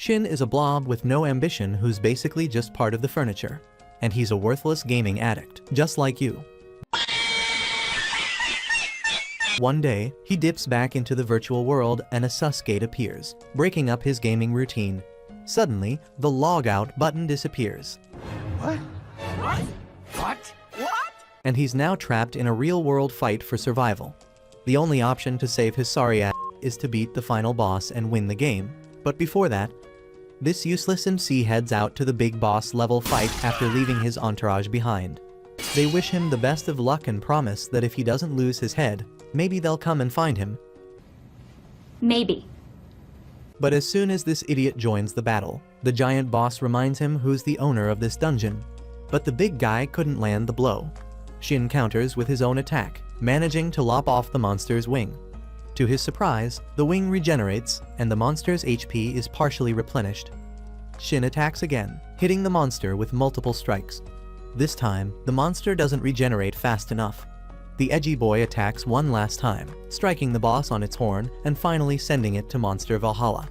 Shin is a blob with no ambition who's basically just part of the furniture. And he's a worthless gaming addict, just like you. One day, he dips back into the virtual world and a sus gate appears, breaking up his gaming routine. Suddenly, the logout button disappears. What? What? What? What? And he's now trapped in a real-world fight for survival. The only option to save his sorry ass is to beat the final boss and win the game. But before that, this useless MC heads out to the big boss level fight after leaving his entourage behind. They wish him the best of luck and promise that if he doesn't lose his head, maybe they'll come and find him. Maybe. But as soon as this idiot joins the battle, the giant boss reminds him who's the owner of this dungeon. But the big guy couldn't land the blow. Shin counters with his own attack, managing to lop off the monster's wing. To his surprise, the wing regenerates, and the monster's HP is partially replenished. Shin attacks again, hitting the monster with multiple strikes. This time, the monster doesn't regenerate fast enough. The edgy boy attacks one last time, striking the boss on its horn and finally sending it to Monster Valhalla.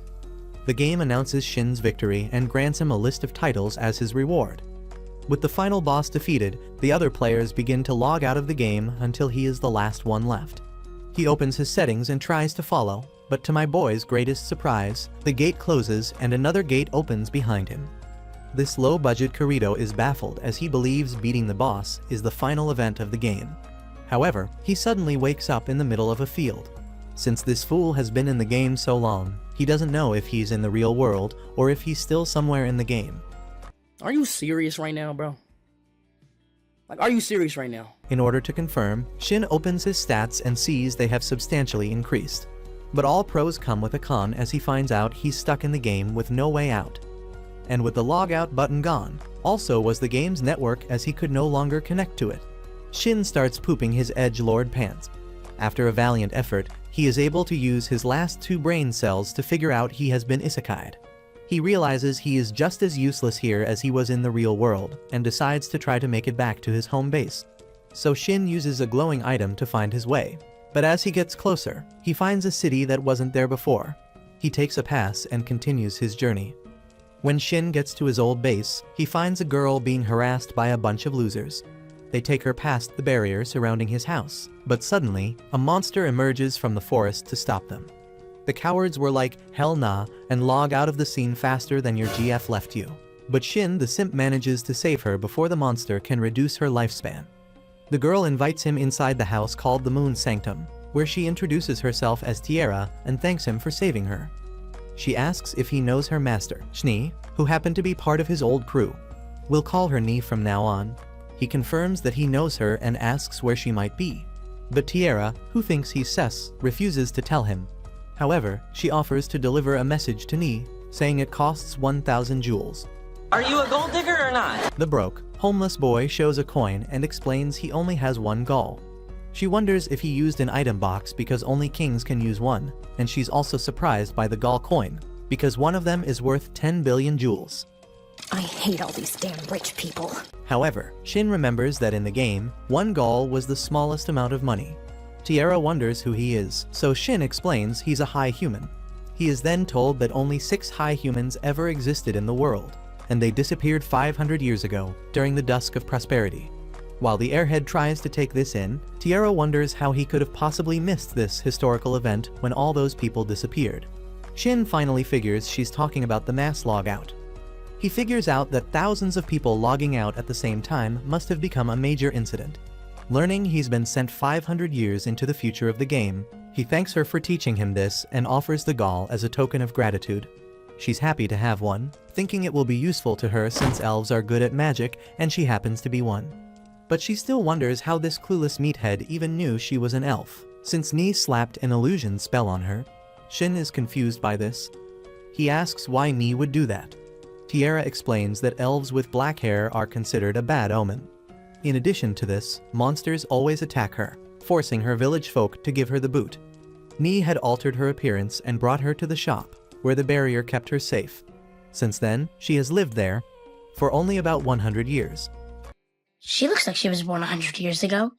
The game announces Shin's victory and grants him a list of titles as his reward. With the final boss defeated, the other players begin to log out of the game until he is the last one left. He opens his settings and tries to follow, but to my boy's greatest surprise, the gate closes and another gate opens behind him. This low-budget Kirito is baffled as he believes beating the boss is the final event of the game. However, he suddenly wakes up in the middle of a field. Since this fool has been in the game so long, he doesn't know if he's in the real world or if he's still somewhere in the game. Are you serious right now, bro? Like, are you serious right now? In order to confirm, Shin opens his stats and sees they have substantially increased. But all pros come with a con as he finds out he's stuck in the game with no way out. And with the logout button gone, also was the game's network as he could no longer connect to it. Shin starts pooping his edgelord pants. After a valiant effort, he is able to use his last 2 brain cells to figure out he has been isekai'd. He realizes he is just as useless here as he was in the real world, and decides to try to make it back to his home base. So Shin uses a glowing item to find his way. But as he gets closer, he finds a city that wasn't there before. He takes a pass and continues his journey. When Shin gets to his old base, he finds a girl being harassed by a bunch of losers. They take her past the barrier surrounding his house, but suddenly, a monster emerges from the forest to stop them. The cowards were like, hell nah, and log out of the scene faster than your GF left you. But Shin the simp manages to save her before the monster can reduce her lifespan. The girl invites him inside the house called the Moon Sanctum, where she introduces herself as Tiara and thanks him for saving her. She asks if he knows her master, Shni, who happened to be part of his old crew. We'll call her Ni from now on. He confirms that he knows her and asks where she might be. But Tiara, who thinks he's sus, refuses to tell him. However, she offers to deliver a message to Ni, saying it costs 1,000 jewels. Are you a gold digger or not? The broke, homeless boy shows a coin and explains he only has 1 gall. She wonders if he used an item box because only kings can use one, and she's also surprised by the gall coin, because one of them is worth 10 billion jewels. I hate all these damn rich people. However, Shin remembers that in the game, 1 gall was the smallest amount of money. Tiara wonders who he is, so Shin explains he's a high human. He is then told that only 6 high humans ever existed in the world, and they disappeared 500 years ago, during the dusk of prosperity. While the airhead tries to take this in, Tiara wonders how he could have possibly missed this historical event when all those people disappeared. Shin finally figures she's talking about the mass logout. He figures out that thousands of people logging out at the same time must have become a major incident. Learning he's been sent 500 years into the future of the game, he thanks her for teaching him this and offers the gall as a token of gratitude. She's happy to have one, thinking it will be useful to her since elves are good at magic and she happens to be one. But she still wonders how this clueless meathead even knew she was an elf, since Ni slapped an illusion spell on her. Shin is confused by this. He asks why Ni would do that. Tiara explains that elves with black hair are considered a bad omen. In addition to this, monsters always attack her, forcing her village folk to give her the boot. Ni had altered her appearance and brought her to the shop, where the barrier kept her safe. Since then, she has lived there for only about 100 years. She looks like she was born 100 years ago.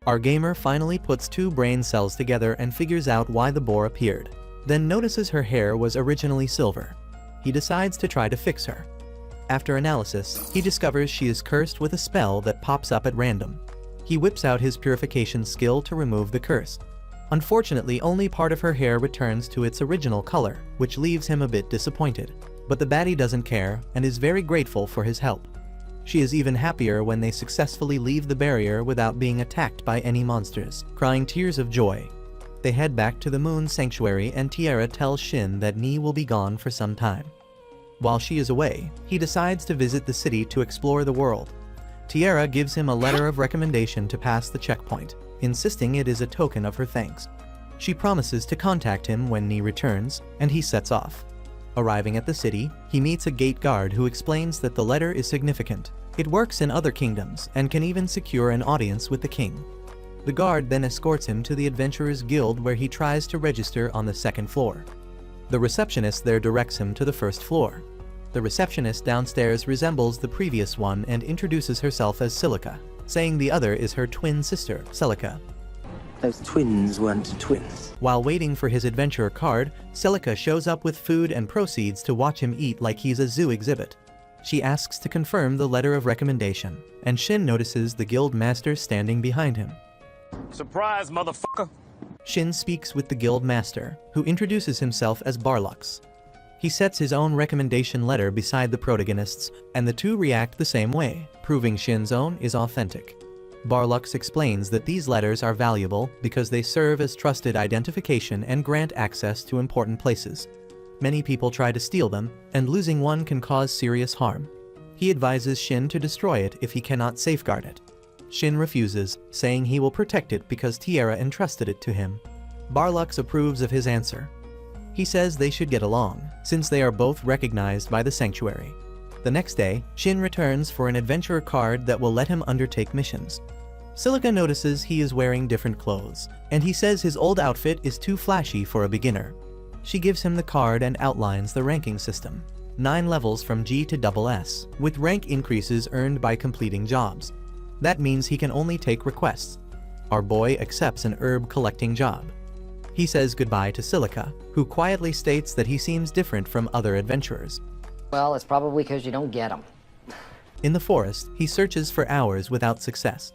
Our gamer finally puts 2 brain cells together and figures out why the boar appeared, then notices her hair was originally silver. he decides to try to fix her. After analysis, he discovers she is cursed with a spell that pops up at random. He whips out his purification skill to remove the curse. Unfortunately, only part of her hair returns to its original color, which leaves him a bit disappointed. But the baddie doesn't care and is very grateful for his help. She is even happier when they successfully leave the barrier without being attacked by any monsters, crying tears of joy. They head back to the Moon Sanctuary and Tiara tells Shin that Ni will be gone for some time. While she is away, he decides to visit the city to explore the world. Tiara gives him a letter of recommendation to pass the checkpoint, insisting it is a token of her thanks. She promises to contact him when Ni returns, and he sets off. Arriving at the city, he meets a gate guard who explains that the letter is significant. It works in other kingdoms and can even secure an audience with the king. The guard then escorts him to the Adventurers Guild where he tries to register on the second floor. The receptionist there directs him to the first floor. The receptionist downstairs resembles the previous one and introduces herself as Silica, saying the other is her twin sister, Celica. Those twins weren't twins. While waiting for his adventurer card, Celica shows up with food and proceeds to watch him eat like he's a zoo exhibit. She asks to confirm the letter of recommendation, and Shin notices the guild master standing behind him. Surprise, motherfucker! Shin speaks with the guild master, who introduces himself as Barlux. He sets his own recommendation letter beside the protagonists, and the two react the same way, proving Shin's own is authentic. Barlux explains that these letters are valuable because they serve as trusted identification and grant access to important places. Many people try to steal them, and losing one can cause serious harm. He advises Shin to destroy it if he cannot safeguard it. Shin refuses, saying he will protect it because Tiara entrusted it to him. Barlux approves of his answer. He says they should get along, since they are both recognized by the sanctuary. The next day, Shin returns for an adventurer card that will let him undertake missions. Silica notices he is wearing different clothes, and he says his old outfit is too flashy for a beginner. She gives him the card and outlines the ranking system. 9 levels from G to SS, with rank increases earned by completing jobs. That means he can only take requests. Our boy accepts an herb collecting job. He says goodbye to Silica, who quietly states that he seems different from other adventurers. Well, it's probably because you don't get them. In the forest, he searches for hours without success.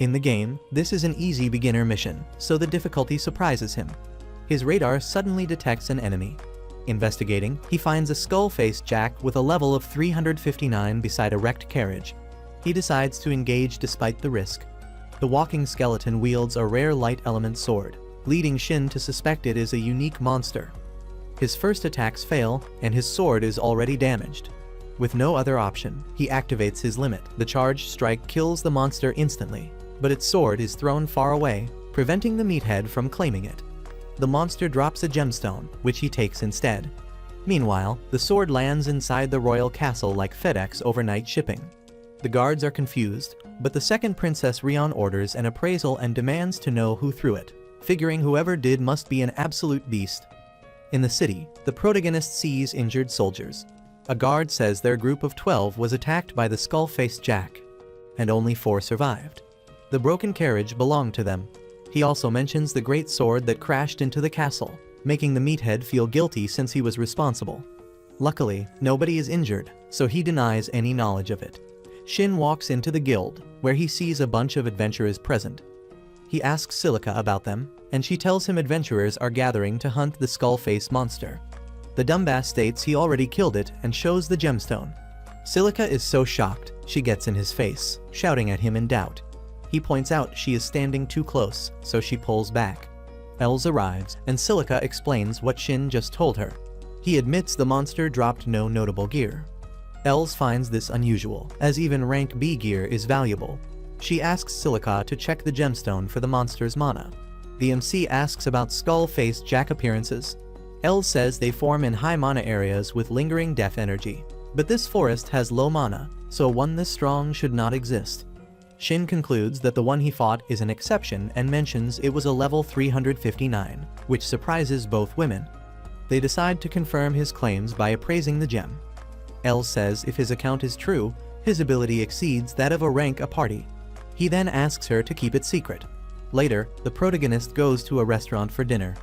In the game, this is an easy beginner mission, so the difficulty surprises him. His radar suddenly detects an enemy. Investigating, he finds a skull-faced Jack with a level of 359 beside a wrecked carriage. He decides to engage despite the risk. The walking skeleton wields a rare light element sword, leading Shin to suspect it is a unique monster. His first attacks fail, and his sword is already damaged. With no other option, he activates his limit. The charged strike kills the monster instantly, but its sword is thrown far away, preventing the meathead from claiming it. The monster drops a gemstone, which he takes instead. Meanwhile, the sword lands inside the royal castle like FedEx overnight shipping. The guards are confused, but the second Princess Rion orders an appraisal and demands to know who threw it, figuring whoever did must be an absolute beast. In the city, the protagonist sees injured soldiers. A guard says their group of 12 was attacked by the skull-faced Jack, and only 4 survived. The broken carriage belonged to them. He also mentions the great sword that crashed into the castle, making the meathead feel guilty since he was responsible. Luckily, nobody is injured, so he denies any knowledge of it. Shin walks into the guild, where he sees a bunch of adventurers present. He asks Silica about them, and she tells him adventurers are gathering to hunt the skull-faced monster. The dumbass states he already killed it and shows the gemstone. Silica is so shocked, she gets in his face, shouting at him in doubt. He points out she is standing too close, so she pulls back. Els arrives, and Silica explains what Shin just told her. He admits the monster dropped no notable gear. Els finds this unusual, as even rank B gear is valuable. She asks Silica to check the gemstone for the monster's mana. The MC asks about skull-faced Jack appearances. Els says they form in high mana areas with lingering death energy. But this forest has low mana, so one this strong should not exist. Shin concludes that the one he fought is an exception and mentions it was a level 359, which surprises both women. They decide to confirm his claims by appraising the gem. Els says if his account is true, his ability exceeds that of a rank a party. He then asks her to keep it secret. Later, the protagonist goes to a restaurant for dinner.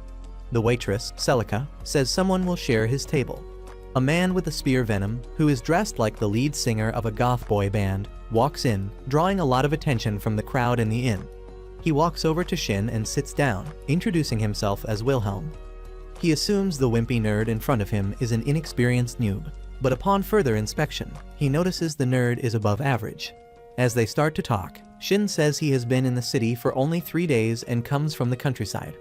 The waitress, Celica, says someone will share his table. A man with a spear venom, who is dressed like the lead singer of a goth boy band, walks in, drawing a lot of attention from the crowd in the inn. He walks over to Shin and sits down, introducing himself as Wilhelm. He assumes the wimpy nerd in front of him is an inexperienced noob, but upon further inspection, he notices the nerd is above average. As they start to talk, Shin says he has been in the city for only 3 days and comes from the countryside.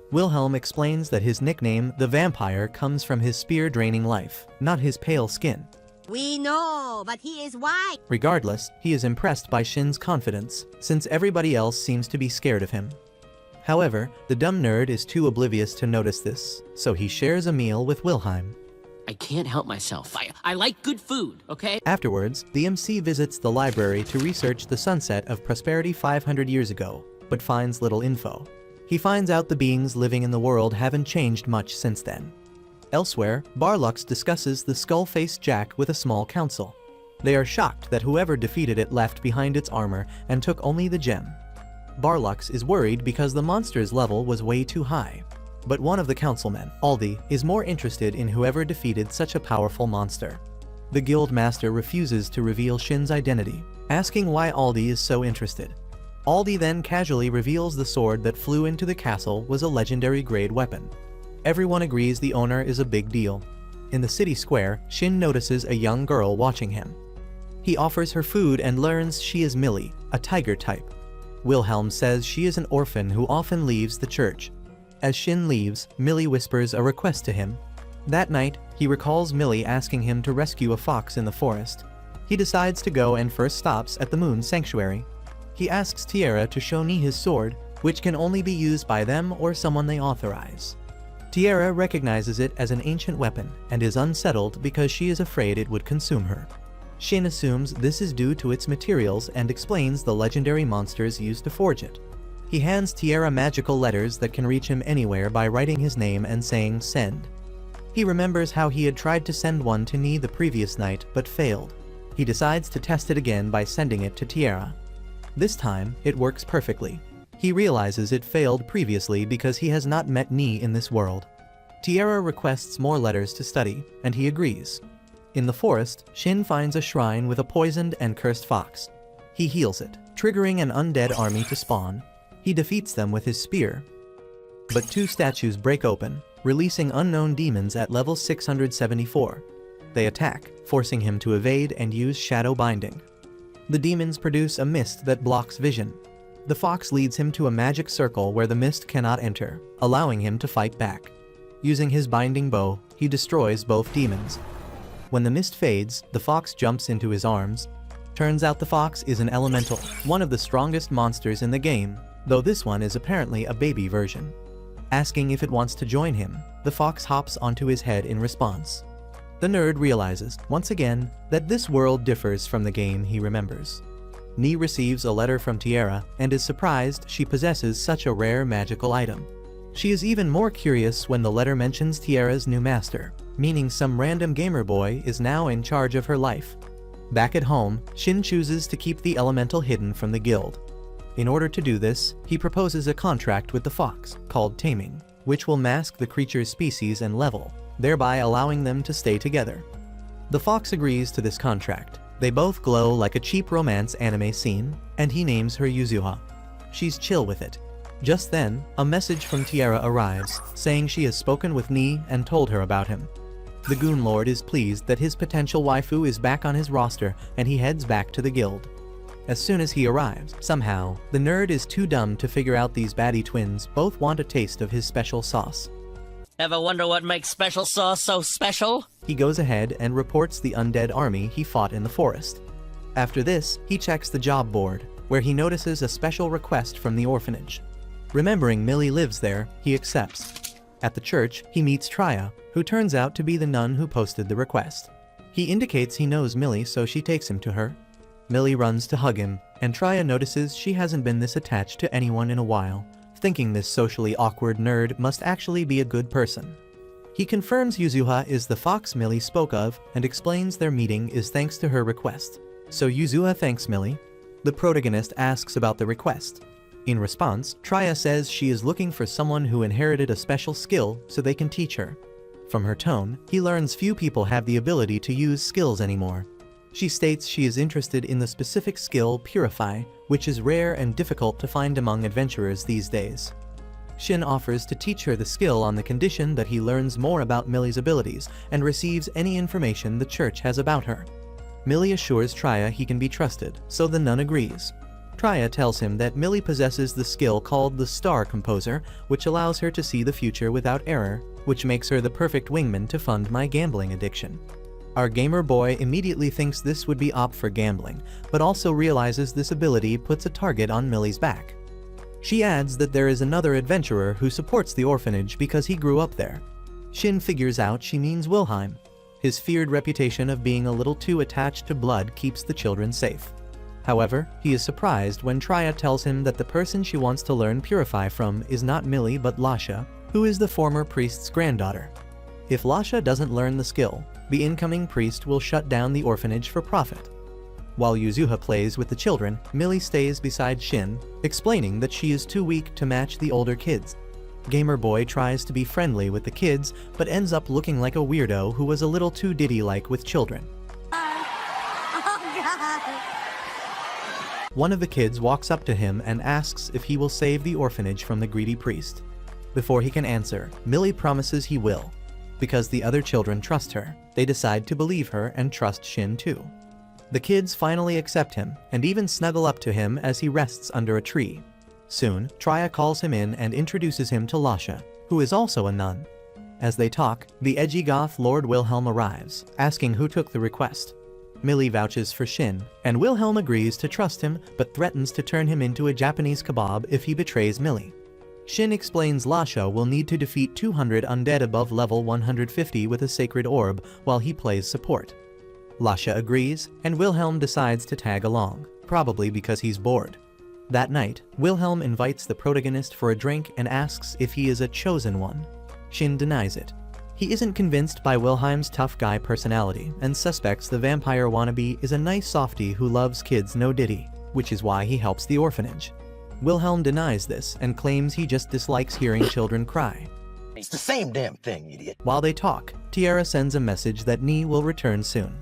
Wilhelm explains that his nickname, the Vampire, comes from his spear-draining life, not his pale skin. We know, but he is white. Regardless, he is impressed by Shin's confidence, since everybody else seems to be scared of him. However, the dumb nerd is too oblivious to notice this, so he shares a meal with Wilhelm. I can't help myself. I like good food, okay? Afterwards, the MC visits the library to research the sunset of Prosperity 500 years ago, but finds little info. He finds out the beings living in the world haven't changed much since then. Elsewhere, Barlux discusses the skull-faced Jack with a small council. They are shocked that whoever defeated it left behind its armor and took only the gem. Barlux is worried because the monster's level was way too high. But one of the councilmen, Aldi, is more interested in whoever defeated such a powerful monster. The guild master refuses to reveal Shin's identity, asking why Aldi is so interested. Aldi then casually reveals the sword that flew into the castle was a legendary grade weapon. Everyone agrees the owner is a big deal. In the city square, Shin notices a young girl watching him. He offers her food and learns she is Millie, a tiger type. Wilhelm says she is an orphan who often leaves the church. As Shin leaves, Millie whispers a request to him. That night, he recalls Millie asking him to rescue a fox in the forest. He decides to go and first stops at the Moon Sanctuary. He asks Tiara to show Ni his sword, which can only be used by them or someone they authorize. Tiara recognizes it as an ancient weapon and is unsettled because she is afraid it would consume her. Shin assumes this is due to its materials and explains the legendary monsters used to forge it. He hands Tiara magical letters that can reach him anywhere by writing his name and saying send. He remembers how he had tried to send one to Ni the previous night but failed. He decides to test it again by sending it to Tiara. This time, it works perfectly. He realizes it failed previously because he has not met Ni in this world. Tiara requests more letters to study, and he agrees. In the forest, Shin finds a shrine with a poisoned and cursed fox. He heals it, triggering an undead army to spawn. He defeats them with his spear. But 2 statues break open, releasing unknown demons at level 674. They attack, forcing him to evade and use shadow binding. The demons produce a mist that blocks vision. The fox leads him to a magic circle where the mist cannot enter, allowing him to fight back. Using his binding bow, he destroys both demons. When the mist fades, the fox jumps into his arms. Turns out the fox is an elemental, one of the strongest monsters in the game, though this one is apparently a baby version. Asking if it wants to join him, the fox hops onto his head in response. The nerd realizes, once again, that this world differs from the game he remembers. Ni receives a letter from Tiara and is surprised she possesses such a rare magical item. She is even more curious when the letter mentions Tiara's new master, meaning some random gamer boy is now in charge of her life. Back at home, Shin chooses to keep the elemental hidden from the guild. In order to do this, he proposes a contract with the fox, called Taming, which will mask the creature's species and level, thereby allowing them to stay together. The fox agrees to this contract. They both glow like a cheap romance anime scene, and he names her Yuzuha. She's chill with it. Just then, a message from Tiara arrives, saying she has spoken with Ni and told her about him. The Goon Lord is pleased that his potential waifu is back on his roster, and he heads back to the guild. As soon as he arrives, somehow, the nerd is too dumb to figure out these baddie twins both want a taste of his special sauce. Ever wonder what makes special sauce so special? He goes ahead and reports the undead army he fought in the forest. After this, he checks the job board, where he notices a special request from the orphanage. Remembering Millie lives there, he accepts. At the church, he meets Trya, who turns out to be the nun who posted the request. He indicates he knows Millie, so she takes him to her. Millie runs to hug him, and Trya notices she hasn't been this attached to anyone in a while, thinking this socially awkward nerd must actually be a good person. He confirms Yuzuha is the fox Millie spoke of and explains their meeting is thanks to her request. So Yuzuha thanks Millie. The protagonist asks about the request. In response, Trya says she is looking for someone who inherited a special skill so they can teach her. From her tone, he learns few people have the ability to use skills anymore. She states she is interested in the specific skill Purify, which is rare and difficult to find among adventurers these days. Shin offers to teach her the skill on the condition that he learns more about Millie's abilities and receives any information the church has about her. Millie assures Trya he can be trusted, so the nun agrees. Trya tells him that Millie possesses the skill called the Star Composer, which allows her to see the future without error, which makes her the perfect wingman to fund my gambling addiction. Our gamer boy immediately thinks this would be opt for gambling, but also realizes this ability puts a target on Millie's back. She adds that there is another adventurer who supports the orphanage because he grew up there. Shin figures out she means Wilhelm. His feared reputation of being a little too attached to blood keeps the children safe. However, he is surprised when Trya tells him that the person she wants to learn Purify from is not Millie but Lasha, who is the former priest's granddaughter. If Lasha doesn't learn the skill, the incoming priest will shut down the orphanage for profit. While Yuzuha plays with the children, Millie stays beside Shin, explaining that she is too weak to match the older kids. Gamer Boy tries to be friendly with the kids, but ends up looking like a weirdo who was a little too Diddy-like with children. One of the kids walks up to him and asks if he will save the orphanage from the greedy priest. Before he can answer, Millie promises he will. Because the other children trust her, they decide to believe her and trust Shin too. The kids finally accept him, and even snuggle up to him as he rests under a tree. Soon, Trya calls him in and introduces him to Lasha, who is also a nun. As they talk, the edgy goth Lord Wilhelm arrives, asking who took the request. Millie vouches for Shin, and Wilhelm agrees to trust him but threatens to turn him into a Japanese kebab if he betrays Millie. Shin explains Lasha will need to defeat 200 undead above level 150 with a sacred orb while he plays support. Lasha agrees, and Wilhelm decides to tag along, probably because he's bored. That night, Wilhelm invites the protagonist for a drink and asks if he is a chosen one. Shin denies it. He isn't convinced by Wilhelm's tough guy personality and suspects the vampire wannabe is a nice softie who loves kids no diddy, which is why he helps the orphanage. Wilhelm denies this and claims he just dislikes hearing children cry. It's the same damn thing, idiot. While they talk, Tiara sends a message that Nee will return soon.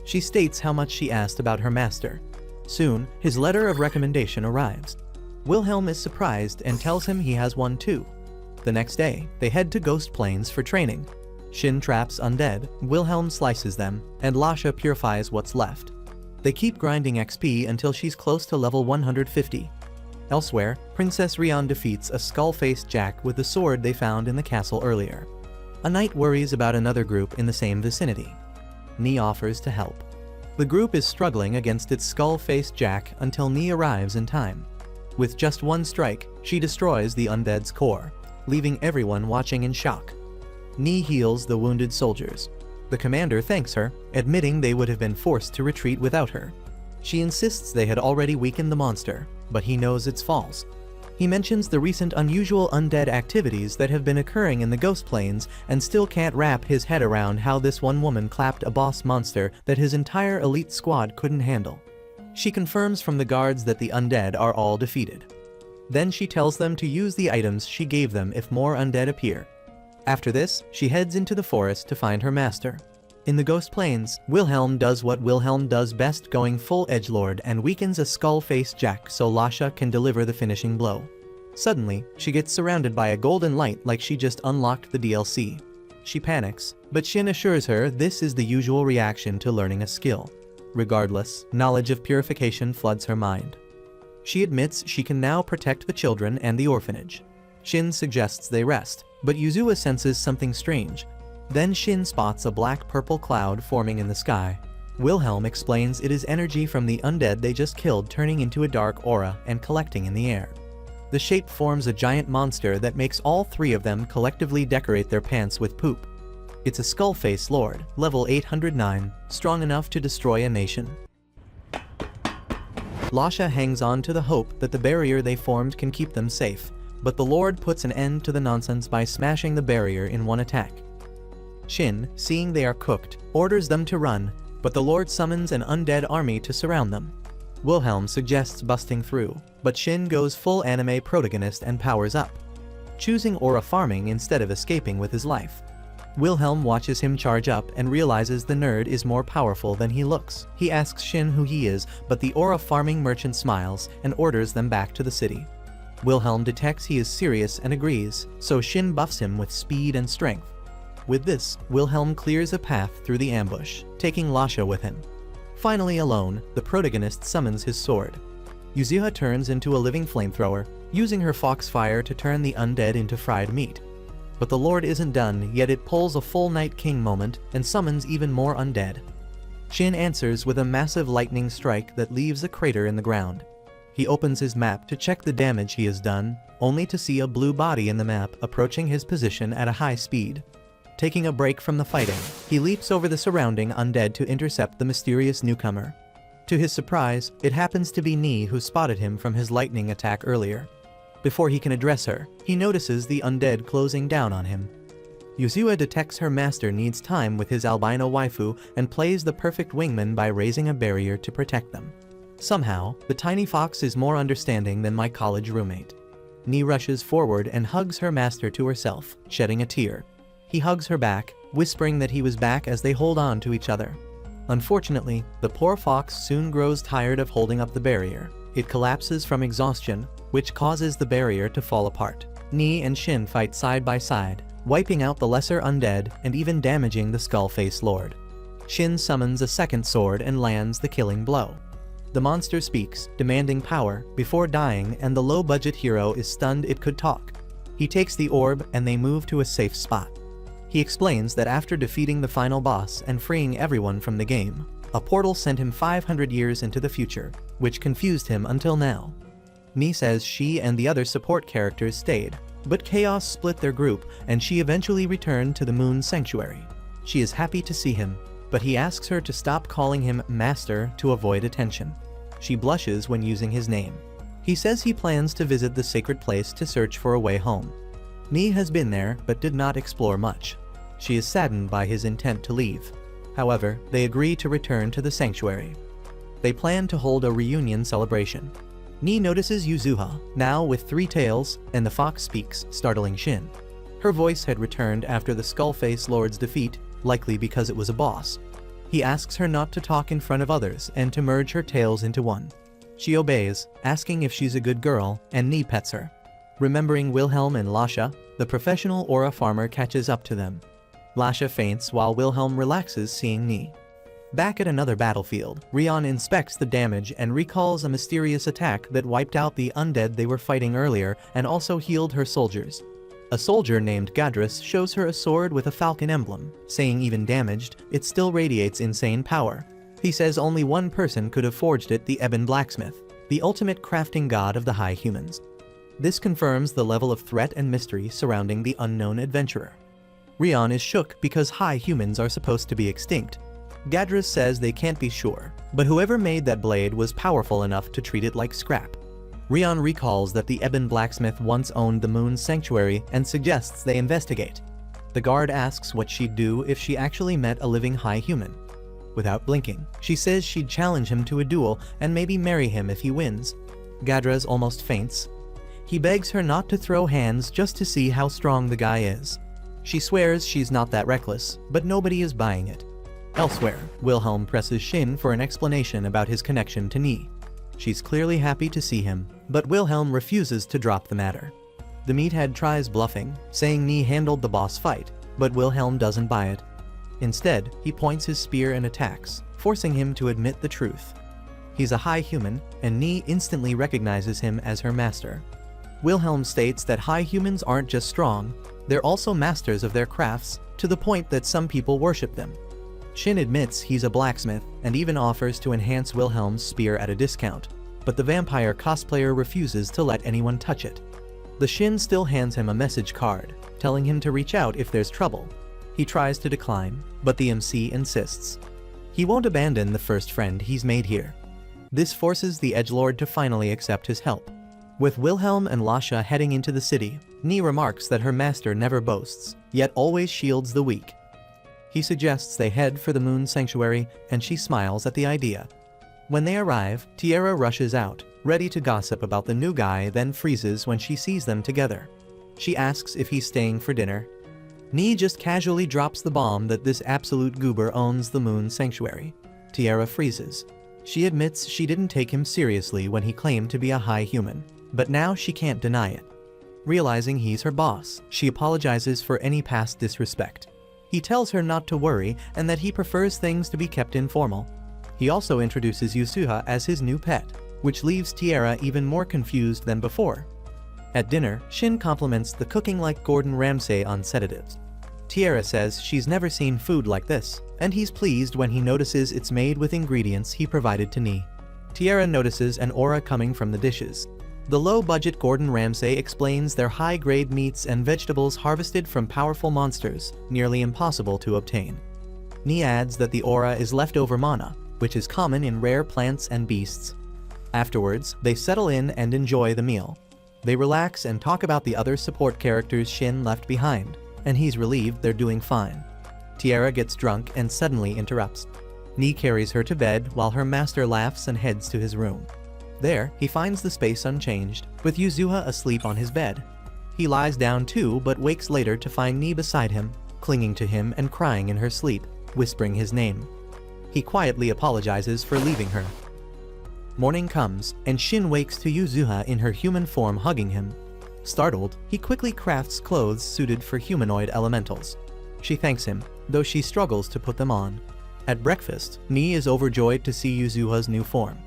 She states how much she asked about her master. Soon, his letter of recommendation arrives. Wilhelm is surprised and tells him he has one too. The next day, they head to Ghost Plains for training. Shin traps undead, Wilhelm slices them, and Lasha purifies what's left. They keep grinding XP until she's close to level 150. Elsewhere, Princess Rion defeats a skull-faced Jack with the sword they found in the castle earlier. A knight worries about another group in the same vicinity. Nee offers to help. The group is struggling against its skull-faced Jack until Nee arrives in time. With just one strike, she destroys the undead's core, leaving everyone watching in shock. Nee heals the wounded soldiers. The commander thanks her, admitting they would have been forced to retreat without her. She insists they had already weakened the monster, but he knows it's false. He mentions the recent unusual undead activities that have been occurring in the Ghost Plains and still can't wrap his head around how this one woman clapped a boss monster that his entire elite squad couldn't handle. She confirms from the guards that the undead are all defeated. Then she tells them to use the items she gave them if more undead appear. After this, she heads into the forest to find her master. In the Ghost Plains, Wilhelm does what Wilhelm does best, going full edgelord, and weakens a skull-faced Jack so Lasha can deliver the finishing blow. Suddenly, she gets surrounded by a golden light like she just unlocked the DLC. She panics, but Shin assures her this is the usual reaction to learning a skill. Regardless, knowledge of purification floods her mind. She admits she can now protect the children and the orphanage. Shin suggests they rest, but Yuzuha senses something strange. Then Shin spots a black-purple cloud forming in the sky. Wilhelm explains it is energy from the undead they just killed turning into a dark aura and collecting in the air. The shape forms a giant monster that makes all three of them collectively decorate their pants with poop. It's a skull-faced lord, level 809, strong enough to destroy a nation. Lasha hangs on to the hope that the barrier they formed can keep them safe, but the lord puts an end to the nonsense by smashing the barrier in one attack. Shin, seeing they are cooked, orders them to run, but the lord summons an undead army to surround them. Wilhelm suggests busting through, but Shin goes full anime protagonist and powers up, choosing aura farming instead of escaping with his life. Wilhelm watches him charge up and realizes the nerd is more powerful than he looks. He asks Shin who he is, but the aura farming merchant smiles and orders them back to the city. Wilhelm detects he is serious and agrees, so Shin buffs him with speed and strength. With this, Wilhelm clears a path through the ambush, taking Lasha with him. Finally alone, the protagonist summons his sword. Uzuha turns into a living flamethrower, using her foxfire to turn the undead into fried meat. But the Lord isn't done, yet it pulls a full Night King moment and summons even more undead. Shin answers with a massive lightning strike that leaves a crater in the ground. He opens his map to check the damage he has done, only to see a blue body in the map approaching his position at a high speed. Taking a break from the fighting, he leaps over the surrounding undead to intercept the mysterious newcomer. To his surprise, it happens to be Ni who spotted him from his lightning attack earlier. Before he can address her, he notices the undead closing down on him. Uzuha detects her master needs time with his albino waifu and plays the perfect wingman by raising a barrier to protect them. Somehow, the tiny fox is more understanding than my college roommate. Ni rushes forward and hugs her master to herself, shedding a tear. He hugs her back, whispering that he was back as they hold on to each other. Unfortunately, the poor fox soon grows tired of holding up the barrier. It collapses from exhaustion, which causes the barrier to fall apart. Ni and Shin fight side by side, wiping out the lesser undead and even damaging the Skullface Lord. Shin summons a second sword and lands the killing blow. The monster speaks, demanding power, before dying, and the low-budget hero is stunned it could talk. He takes the orb and they move to a safe spot. He explains that after defeating the final boss and freeing everyone from the game, a portal sent him 500 years into the future, which confused him until now. Ni says she and the other support characters stayed, but chaos split their group and she eventually returned to the Moon Sanctuary. She is happy to see him, but he asks her to stop calling him Master to avoid attention. She blushes when using his name. He says he plans to visit the sacred place to search for a way home. Ni has been there but did not explore much. She is saddened by his intent to leave. However, they agree to return to the sanctuary. They plan to hold a reunion celebration. Ni notices Uzuha, now with 3 tails, and the fox speaks, startling Shin. Her voice had returned after the Skullface Lord's defeat, likely because it was a boss. He asks her not to talk in front of others and to merge her tails into one. She obeys, asking if she's a good girl, and Ni pets her. Remembering Wilhelm and Lasha, the professional aura farmer catches up to them. Lasha faints while Wilhelm relaxes seeing Ni. Back at another battlefield, Rion inspects the damage and recalls a mysterious attack that wiped out the undead they were fighting earlier and also healed her soldiers. A soldier named Gadrus shows her a sword with a falcon emblem, saying even damaged, it still radiates insane power. He says only one person could have forged it, the Ebon Blacksmith, the ultimate crafting god of the High Humans. This confirms the level of threat and mystery surrounding the unknown adventurer. Rion is shook because High Humans are supposed to be extinct. Gadrus says they can't be sure, but whoever made that blade was powerful enough to treat it like scrap. Rion recalls that the Ebon Blacksmith once owned the Moon Sanctuary and suggests they investigate. The guard asks what she'd do if she actually met a living High Human. Without blinking, she says she'd challenge him to a duel and maybe marry him if he wins. Gadrus almost faints. He begs her not to throw hands just to see how strong the guy is. She swears she's not that reckless, but nobody is buying it. Elsewhere, Wilhelm presses Shin for an explanation about his connection to Ni. She's clearly happy to see him, but Wilhelm refuses to drop the matter. The meathead tries bluffing, saying Ni handled the boss fight, but Wilhelm doesn't buy it. Instead, he points his spear and attacks, forcing him to admit the truth. He's a High Human, and Ni instantly recognizes him as her master. Wilhelm states that High Humans aren't just strong, they're also masters of their crafts, to the point that some people worship them. Shin admits he's a blacksmith and even offers to enhance Wilhelm's spear at a discount, but the vampire cosplayer refuses to let anyone touch it. The Shin still hands him a message card, telling him to reach out if there's trouble. He tries to decline, but the MC insists. He won't abandon the first friend he's made here. This forces the edgelord to finally accept his help. With Wilhelm and Lasha heading into the city, Ni remarks that her master never boasts, yet always shields the weak. He suggests they head for the Moon Sanctuary, and she smiles at the idea. When they arrive, Tierra rushes out, ready to gossip about the new guy, then freezes when she sees them together. She asks if he's staying for dinner. Nee just casually drops the bomb that this absolute goober owns the Moon Sanctuary. Tiara freezes. She admits she didn't take him seriously when he claimed to be a high human, but now she can't deny it. Realizing he's her boss, she apologizes for any past disrespect. He tells her not to worry and that he prefers things to be kept informal. He also introduces Yusuha as his new pet, which leaves Tiara even more confused than before. At dinner, Shin compliments the cooking like Gordon Ramsay on sedatives. Tiara says she's never seen food like this, and he's pleased when he notices it's made with ingredients he provided to Nee. Tiara notices an aura coming from the dishes. The low-budget Gordon Ramsay explains they're high-grade meats and vegetables harvested from powerful monsters, nearly impossible to obtain. Nee adds that the aura is leftover mana, which is common in rare plants and beasts. Afterwards, they settle in and enjoy the meal. They relax and talk about the other support characters Shin left behind, and he's relieved they're doing fine. Tiara gets drunk and suddenly interrupts. Nee carries her to bed while her master laughs and heads to his room. There, he finds the space unchanged, with Yusuha asleep on his bed. He lies down too, but wakes later to find Nee beside him, clinging to him and crying in her sleep, whispering his name. He quietly apologizes for leaving her. Morning comes, and Shin wakes to Yusuha in her human form hugging him. Startled, he quickly crafts clothes suited for humanoid elementals. She thanks him, though she struggles to put them on. At breakfast, Nee is overjoyed to see Yusuha's new form.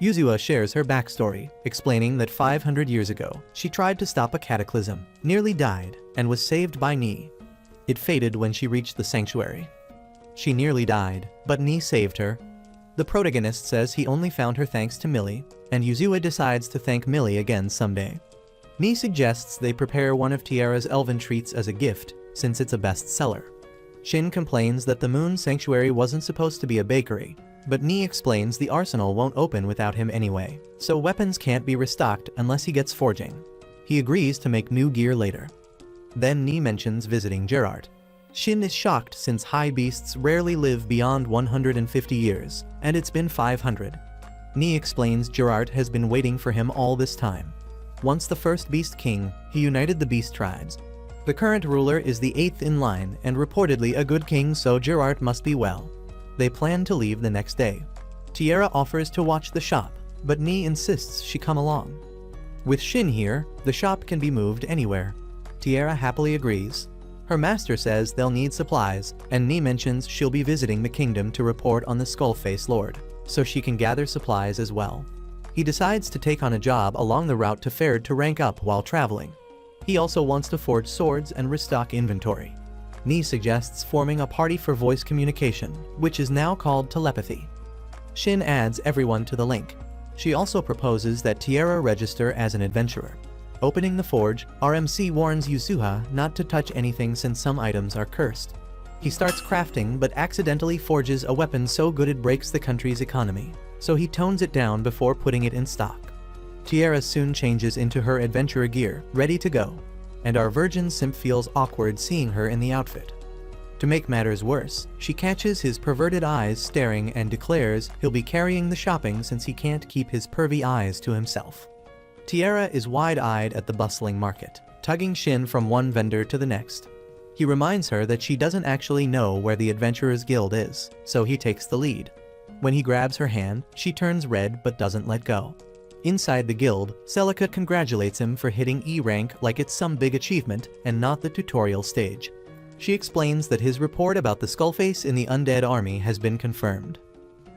Yusuha shares her backstory, explaining that 500 years ago, she tried to stop a cataclysm, nearly died, and was saved by Nee. It faded when she reached the sanctuary. She nearly died, but Nee saved her. The protagonist says he only found her thanks to Millie, and Yusuha decides to thank Millie again someday. Nee suggests they prepare one of Tiara's elven treats as a gift, since it's a bestseller. Shin complains that the Moon Sanctuary wasn't supposed to be a bakery, but Nee explains the arsenal won't open without him anyway, so weapons can't be restocked unless he gets forging. He agrees to make new gear later. Then Nee mentions visiting Gerard. Shin is shocked since high beasts rarely live beyond 150 years, and it's been 500. Nee explains Gerard has been waiting for him all this time. Once the first beast king, he united the beast tribes. The current ruler is the 8th in line and reportedly a good king, so Gerard must be well. They plan to leave the next day. Tiara offers to watch the shop, but Nee insists she come along. With Shin here, the shop can be moved anywhere. Tiara happily agrees. Her master says they'll need supplies, and Nee mentions she'll be visiting the kingdom to report on the Skullface Lord, so she can gather supplies as well. He decides to take on a job along the route to Ferd to rank up while traveling. He also wants to forge swords and restock inventory. Nee suggests forming a party for voice communication, which is now called telepathy. Shin adds everyone to the link. She also proposes that Tiara register as an adventurer. Opening the forge, RMC warns Yusuha not to touch anything since some items are cursed. He starts crafting but accidentally forges a weapon so good it breaks the country's economy, so he tones it down before putting it in stock. Tiara soon changes into her adventurer gear, ready to go, and our virgin simp feels awkward seeing her in the outfit. To make matters worse, she catches his perverted eyes staring and declares he'll be carrying the shopping since he can't keep his pervy eyes to himself. Tiara is wide-eyed at the bustling market, tugging Shin from one vendor to the next. He reminds her that she doesn't actually know where the Adventurers Guild is, so he takes the lead. When he grabs her hand, she turns red but doesn't let go. Inside the guild, Celica congratulates him for hitting E rank like it's some big achievement and not the tutorial stage. She explains that his report about the Skullface in the Undead Army has been confirmed.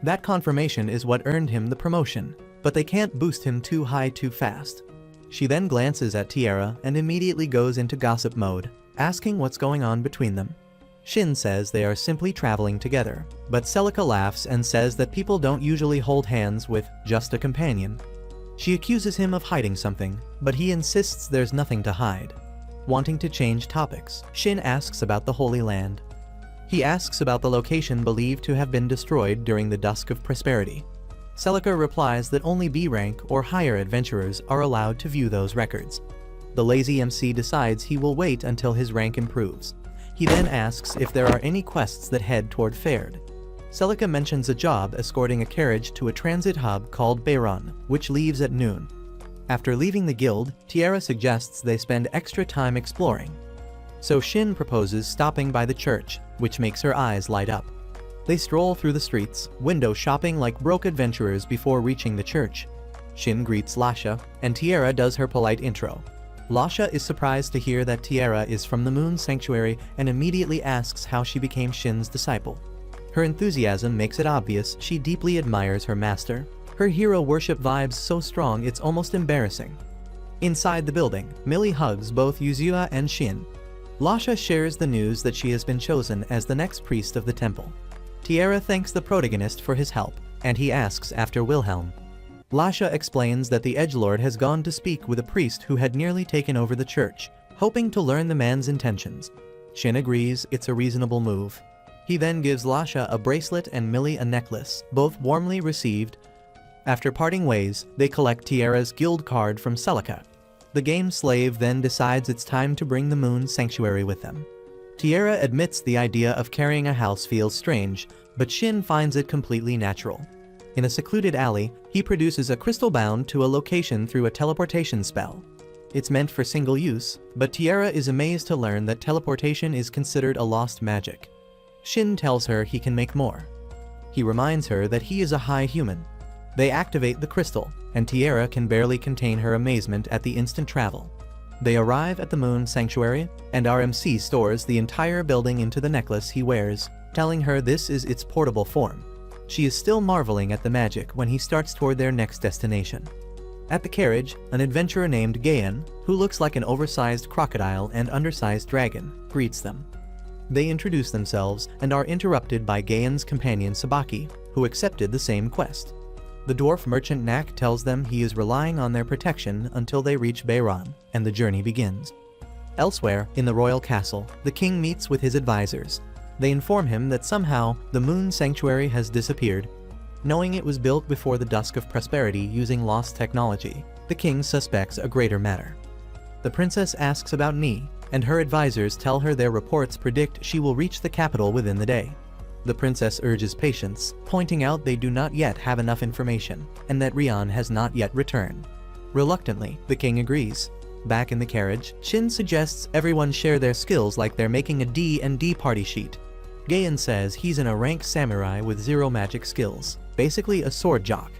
That confirmation is what earned him the promotion, but they can't boost him too high too fast. She then glances at Tiara and immediately goes into gossip mode, asking what's going on between them. Shin says they are simply traveling together, but Celica laughs and says that people don't usually hold hands with just a companion. She accuses him of hiding something, but he insists there's nothing to hide. Wanting to change topics, Shin asks about the Holy Land. He asks about the location believed to have been destroyed during the Dusk of Prosperity. Celica replies that only B rank or higher adventurers are allowed to view those records. The lazy MC decides he will wait until his rank improves. He then asks if there are any quests that head toward Ferd. Celica mentions a job escorting a carriage to a transit hub called Bayron, which leaves at noon. After leaving the guild, Tiara suggests they spend extra time exploring. So Shin proposes stopping by the church, which makes her eyes light up. They stroll through the streets, window shopping like broke adventurers before reaching the church. Shin greets Lasha, and Tiara does her polite intro. Lasha is surprised to hear that Tiara is from the Moon Sanctuary and immediately asks how she became Shin's disciple. Her enthusiasm makes it obvious she deeply admires her master. Her hero worship vibes so strong it's almost embarrassing. Inside the building, Millie hugs both Yuzua and Shin. Lasha shares the news that she has been chosen as the next priest of the temple. Tiara thanks the protagonist for his help, and he asks after Wilhelm. Lasha explains that the Edgelord has gone to speak with a priest who had nearly taken over the church, hoping to learn the man's intentions. Shin agrees it's a reasonable move. He then gives Lasha a bracelet and Millie a necklace, both warmly received. After parting ways, they collect Tiara's guild card from Celica. The game slave then decides it's time to bring the Moon Sanctuary with them. Tiara admits the idea of carrying a house feels strange, but Shin finds it completely natural. In a secluded alley, he produces a crystal bound to a location through a teleportation spell. It's meant for single use, but Tiara is amazed to learn that teleportation is considered a lost magic. Shin tells her he can make more. He reminds her that he is a high human. They activate the crystal, and Tiara can barely contain her amazement at the instant travel. They arrive at the Moon Sanctuary, and RMC stores the entire building into the necklace he wears, telling her this is its portable form. She is still marveling at the magic when he starts toward their next destination. At the carriage, an adventurer named Gayan, who looks like an oversized crocodile and undersized dragon, greets them. They introduce themselves and are interrupted by Gayan's companion Sabaki, who accepted the same quest. The dwarf merchant Nak tells them he is relying on their protection until they reach Bayron, and the journey begins. Elsewhere, in the royal castle, the king meets with his advisors. They inform him that somehow the Moon Sanctuary has disappeared. Knowing it was built before the dusk of prosperity using lost technology, the king suspects a greater matter. The princess asks about Ni, and her advisors tell her their reports predict she will reach the capital within the day. The princess urges patience, pointing out they do not yet have enough information, and that Rion has not yet returned. Reluctantly, the king agrees. Back in the carriage, Shin suggests everyone share their skills like they're making a D&D party sheet. Gayan says he's in a rank samurai with 0 magic skills, basically a sword jock.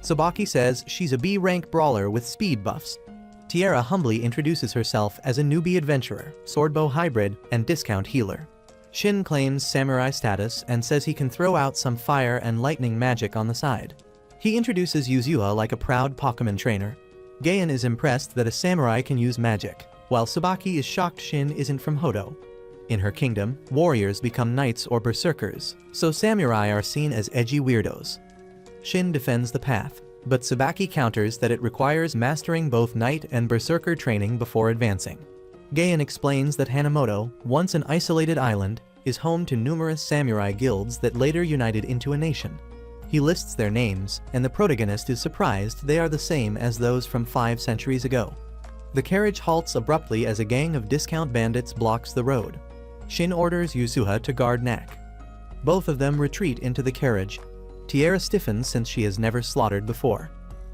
Sabaki says she's a B-rank brawler with speed buffs. Tiara humbly introduces herself as a newbie adventurer, swordbow hybrid, and discount healer. Shin claims samurai status and says he can throw out some fire and lightning magic on the side. He introduces Yuzua like a proud Pokemon trainer. Gayan is impressed that a samurai can use magic, while Sabaki is shocked Shin isn't from Hodo. In her kingdom, warriors become knights or berserkers, so samurai are seen as edgy weirdos. Shin defends the path, but Sabaki counters that it requires mastering both knight and berserker training before advancing. Gayan explains that Hanamoto, once an isolated island, is home to numerous samurai guilds that later united into a nation. He lists their names, and the protagonist is surprised they are the same as those from 5 centuries ago. The carriage halts abruptly as a gang of discount bandits blocks the road. Shin orders Yuzua to guard Nak. Both of them retreat into the carriage. Tiara stiffens since she has never slaughtered before.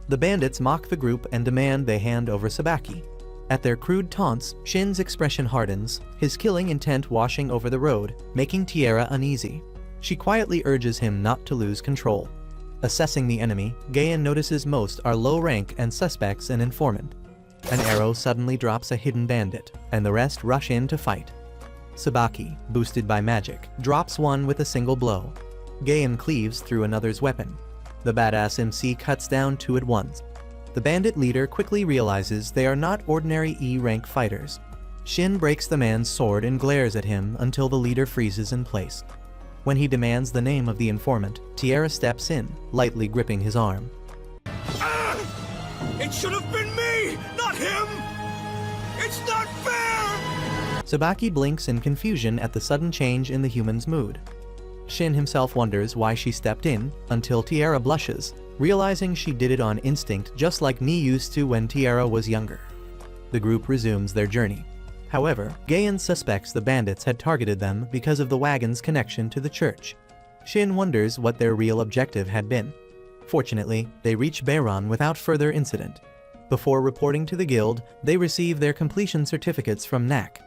The bandits mock the group and demand they hand over Sabaki. At their crude taunts, Shin's expression hardens, his killing intent washing over the road, making Tiara uneasy. She quietly urges him not to lose control. Assessing the enemy, Gayan notices most are low rank and suspects an informant. An arrow suddenly drops a hidden bandit, and the rest rush in to fight. Sabaki, boosted by magic, drops one with a single blow. Gayan cleaves through another's weapon. The badass MC cuts down 2 at once. The bandit leader quickly realizes they are not ordinary E-rank fighters. Shin breaks the man's sword and glares at him until the leader freezes in place. When he demands the name of the informant, Tiara steps in, lightly gripping his arm. It should have been me, not him! It's not fair! Sabaki blinks in confusion at the sudden change in the human's mood. Shin himself wonders why she stepped in, until Tiara blushes, realizing she did it on instinct just like Ni used to when Tiara was younger. The group resumes their journey. However, Gayan suspects the bandits had targeted them because of the wagon's connection to the church. Shin wonders what their real objective had been. Fortunately, they reach Bayron without further incident. Before reporting to the guild, they receive their completion certificates from Nak.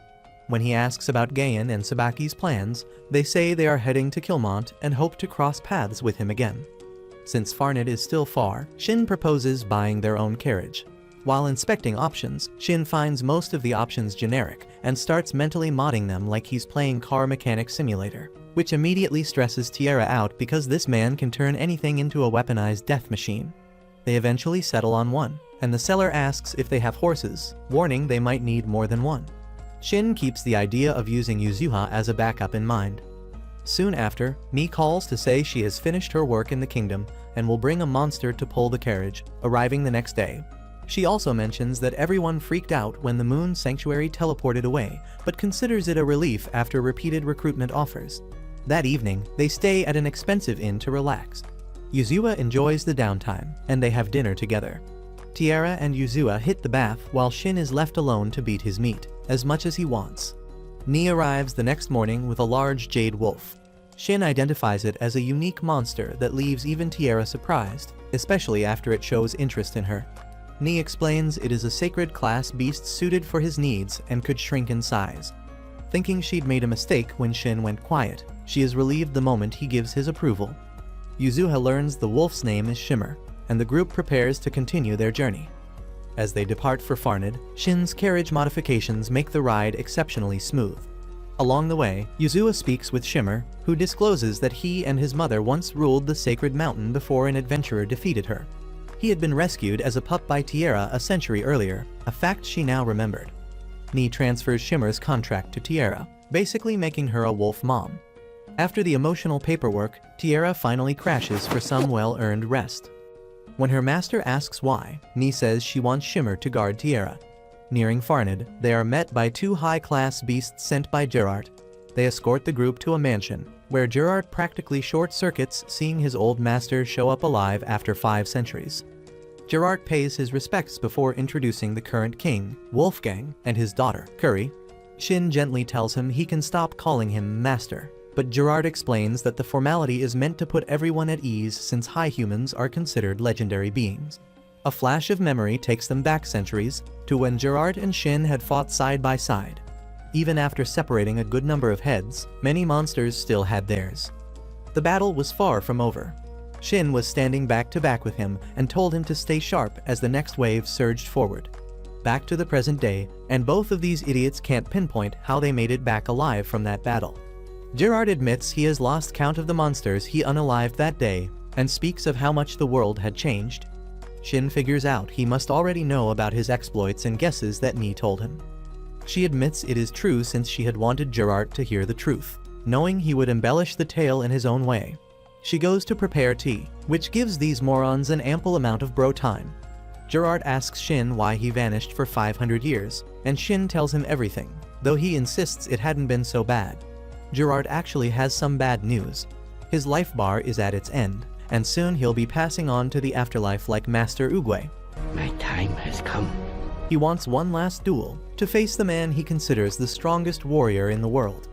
When he asks about Gayan and Sabaki's plans, they say they are heading to Kilmont and hope to cross paths with him again. Since Farned is still far, Shin proposes buying their own carriage. While inspecting options, Shin finds most of the options generic and starts mentally modding them like he's playing Car Mechanic Simulator, which immediately stresses Tierra out because this man can turn anything into a weaponized death machine. They eventually settle on one, and the seller asks if they have horses, warning they might need more than one. Shin keeps the idea of using Yuzuha as a backup in mind. Soon after, Mi calls to say she has finished her work in the kingdom and will bring a monster to pull the carriage, arriving the next day. She also mentions that everyone freaked out when the Moon Sanctuary teleported away, but considers it a relief after repeated recruitment offers. That evening, they stay at an expensive inn to relax. Yuzua enjoys the downtime, and they have dinner together. Tierra and Yuzua hit the bath while Shin is left alone to beat his meat, as much as he wants. Ni arrives the next morning with a large jade wolf. Shin identifies it as a unique monster that leaves even Tierra surprised, especially after it shows interest in her. Ni explains it is a sacred class beast suited for his needs and could shrink in size. Thinking she'd made a mistake when Shin went quiet, she is relieved the moment he gives his approval. Yuzuha learns the wolf's name is Shimmer, and the group prepares to continue their journey. As they depart for Farned, Shin's carriage modifications make the ride exceptionally smooth. Along the way, Yuzua speaks with Shimmer, who discloses that he and his mother once ruled the sacred mountain before an adventurer defeated her. He had been rescued as a pup by Tierra a century earlier, a fact she now remembered. Ni transfers Shimmer's contract to Tierra, basically making her a wolf mom. After the emotional paperwork, Tierra finally crashes for some well-earned rest. When her master asks why, Ni says she wants Shimmer to guard Tierra. Nearing Farned, they are met by two high-class beasts sent by Gerard. They escort the group to a mansion, where Gerard practically short-circuits seeing his old master show up alive after 5 centuries. Gerard pays his respects before introducing the current king, Wolfgang, and his daughter, Curry. Shin gently tells him he can stop calling him master, but Gerard explains that the formality is meant to put everyone at ease since high humans are considered legendary beings. A flash of memory takes them back centuries, to when Gerard and Shin had fought side by side. Even after separating a good number of heads, many monsters still had theirs. The battle was far from over. Shin was standing back to back with him and told him to stay sharp as the next wave surged forward. Back to the present day, and both of these idiots can't pinpoint how they made it back alive from that battle. Gerard admits he has lost count of the monsters he unalived that day, and speaks of how much the world had changed. Shin figures out he must already know about his exploits and guesses that Ni told him. She admits it is true since she had wanted Gerard to hear the truth, knowing he would embellish the tale in his own way. She goes to prepare tea, which gives these morons an ample amount of bro time. Gerard asks Shin why he vanished for 500 years, and Shin tells him everything, though he insists it hadn't been so bad. Gerard actually has some bad news. His life bar is at its end, and soon he'll be passing on to the afterlife like Master Oogway. My time has come. He wants one last duel, to face the man he considers the strongest warrior in the world.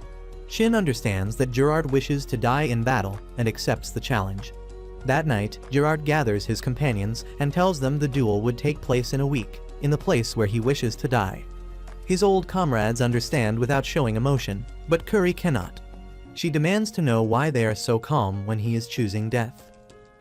Shin understands that Gerard wishes to die in battle and accepts the challenge. That night, Gerard gathers his companions and tells them the duel would take place in a week, in the place where he wishes to die. His old comrades understand without showing emotion, but Curry cannot. She demands to know why they are so calm when he is choosing death.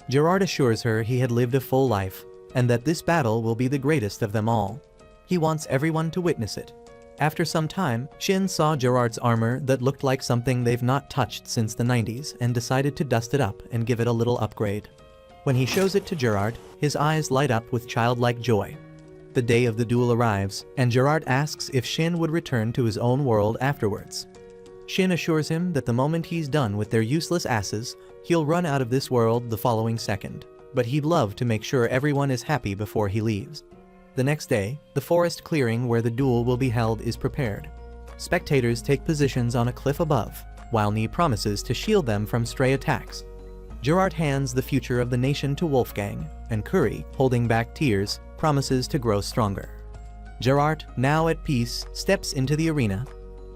Gerard assures her he had lived a full life, and that this battle will be the greatest of them all. He wants everyone to witness it. After some time, Shin saw Gerard's armor that looked like something they've not touched since the 90s and decided to dust it up and give it a little upgrade. When he shows it to Gerard, his eyes light up with childlike joy. The day of the duel arrives, and Gerard asks if Shin would return to his own world afterwards. Shin assures him that the moment he's done with their useless asses, he'll run out of this world the following second, but he'd love to make sure everyone is happy before he leaves. The next day, the forest clearing where the duel will be held is prepared. Spectators take positions on a cliff above, while Ni promises to shield them from stray attacks. Gerard hands the future of the nation to Wolfgang, and Curry, holding back tears, promises to grow stronger. Gerard, now at peace, steps into the arena.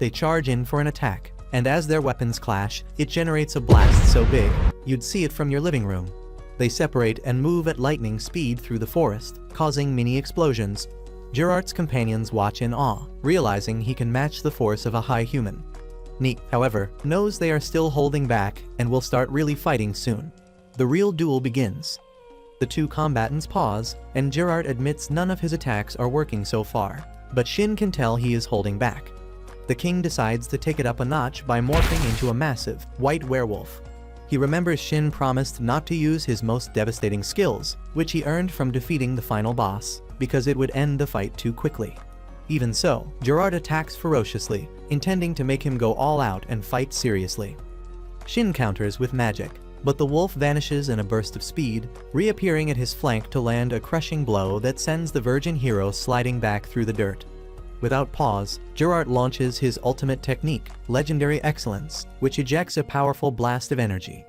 They charge in for an attack, and as their weapons clash, it generates a blast so big, you'd see it from your living room. They separate and move at lightning speed through the forest, causing mini explosions. Gerard's companions watch in awe, realizing he can match the force of a high human. Nee, however, knows they are still holding back and will start really fighting soon. The real duel begins. The two combatants pause, and Gerard admits none of his attacks are working so far, but Shin can tell he is holding back. The king decides to take it up a notch by morphing into a massive, white werewolf. He remembers Shin promised not to use his most devastating skills, which he earned from defeating the final boss, because it would end the fight too quickly. Even so, Gerard attacks ferociously, intending to make him go all out and fight seriously. Shin counters with magic, but the wolf vanishes in a burst of speed, reappearing at his flank to land a crushing blow that sends the virgin hero sliding back through the dirt. Without pause, Gerard launches his ultimate technique, Legendary Excellence, which ejects a powerful blast of energy.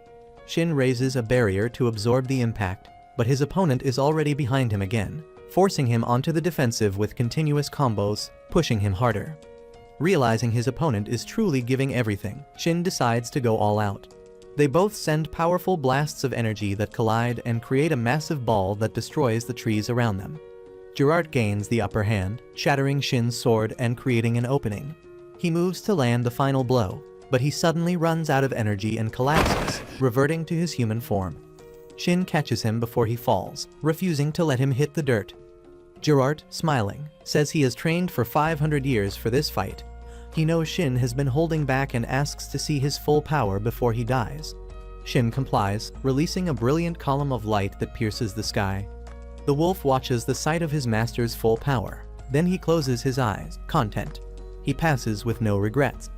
Shin raises a barrier to absorb the impact, but his opponent is already behind him again, forcing him onto the defensive with continuous combos, pushing him harder. Realizing his opponent is truly giving everything, Shin decides to go all out. They both send powerful blasts of energy that collide and create a massive ball that destroys the trees around them. Gerard gains the upper hand, shattering Shin's sword and creating an opening. He moves to land the final blow, but he suddenly runs out of energy and collapses, reverting to his human form. Shin catches him before he falls, refusing to let him hit the dirt. Gerard, smiling, says he has trained for 500 years for this fight. He knows Shin has been holding back and asks to see his full power before he dies. Shin complies, releasing a brilliant column of light that pierces the sky. The wolf watches the sight of his master's full power. Then he closes his eyes, content. He passes with no regrets.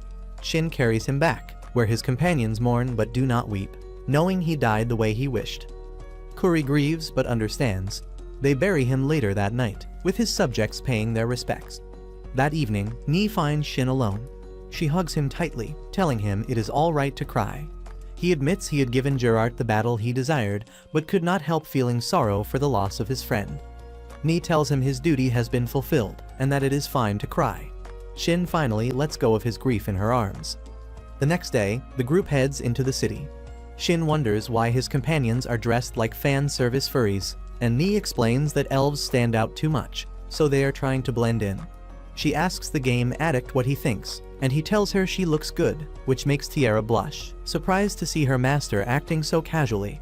Shin carries him back, where his companions mourn but do not weep, knowing he died the way he wished. Kuri grieves but understands. They bury him later that night, with his subjects paying their respects. That evening, Nee finds Shin alone. She hugs him tightly, telling him it is all right to cry. He admits he had given Gerard the battle he desired, but could not help feeling sorrow for the loss of his friend. Nee tells him his duty has been fulfilled, and that it is fine to cry. Shin finally lets go of his grief in her arms. The next day, the group heads into the city. Shin wonders why his companions are dressed like fan service furries, and Nee explains that elves stand out too much, so they are trying to blend in. She asks the game addict what he thinks, and he tells her she looks good, which makes Tiara blush, surprised to see her master acting so casually.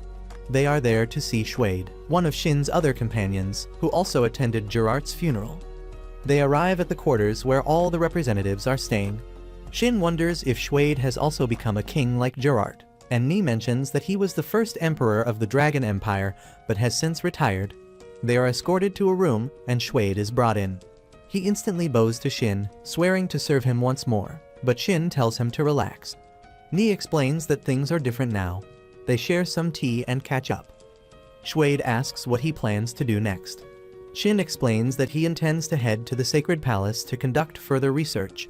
They are there to see Schwade, one of Shin's other companions, who also attended Gerard's funeral. They arrive at the quarters where all the representatives are staying. Shin wonders if Schwade has also become a king like Gerard, and Nee mentions that he was the first emperor of the Dragon Empire, but has since retired. They are escorted to a room, and Schwade is brought in. He instantly bows to Shin, swearing to serve him once more, but Shin tells him to relax. Nee explains that things are different now. They share some tea and catch up. Schwade asks what he plans to do next. Shin explains that he intends to head to the Sacred Palace to conduct further research.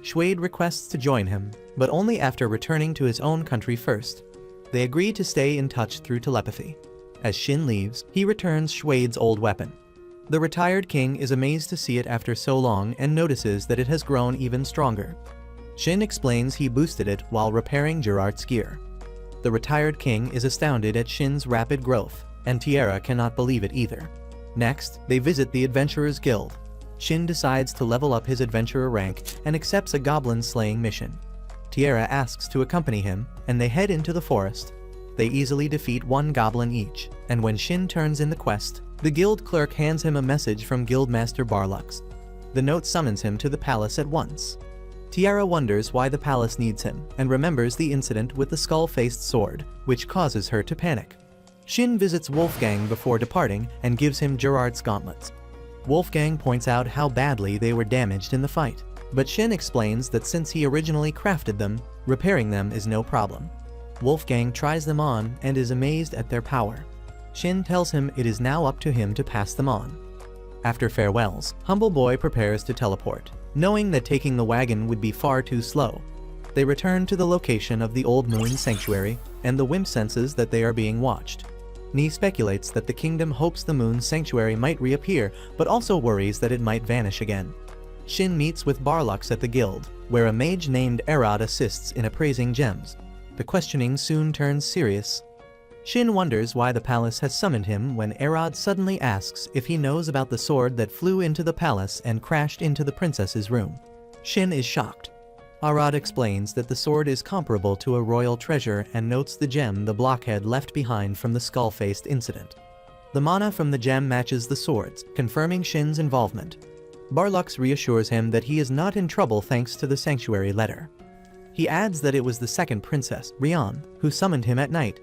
Schwade requests to join him, but only after returning to his own country first. They agree to stay in touch through telepathy. As Shin leaves, he returns Schwade's old weapon. The retired king is amazed to see it after so long and notices that it has grown even stronger. Shin explains he boosted it while repairing Gerard's gear. The retired king is astounded at Shin's rapid growth, and Tiara cannot believe it either. Next, they visit the Adventurers Guild. Shin decides to level up his adventurer rank and accepts a goblin-slaying mission. Tiara asks to accompany him, and they head into the forest. They easily defeat one goblin each, and when Shin turns in the quest, the guild clerk hands him a message from Guildmaster Barlux. The note summons him to the palace at once. Tiara wonders why the palace needs him, and remembers the incident with the skull-faced sword, which causes her to panic. Shin visits Wolfgang before departing and gives him Gerard's gauntlets. Wolfgang points out how badly they were damaged in the fight, but Shin explains that since he originally crafted them, repairing them is no problem. Wolfgang tries them on and is amazed at their power. Shin tells him it is now up to him to pass them on. After farewells, Humble Boy prepares to teleport, knowing that taking the wagon would be far too slow. They return to the location of the Old Moon Sanctuary, and the wimp senses that they are being watched. Nee speculates that the kingdom hopes the Moon Sanctuary might reappear, but also worries that it might vanish again. Shin meets with Barlux at the guild, where a mage named Erod assists in appraising gems. The questioning soon turns serious. Shin wonders why the palace has summoned him when Erod suddenly asks if he knows about the sword that flew into the palace and crashed into the princess's room. Shin is shocked. Arad explains that the sword is comparable to a royal treasure and notes the gem the blockhead left behind from the skull-faced incident. The mana from the gem matches the swords, confirming Shin's involvement. Barlux reassures him that he is not in trouble thanks to the sanctuary letter. He adds that it was the second princess, Rian, who summoned him at night.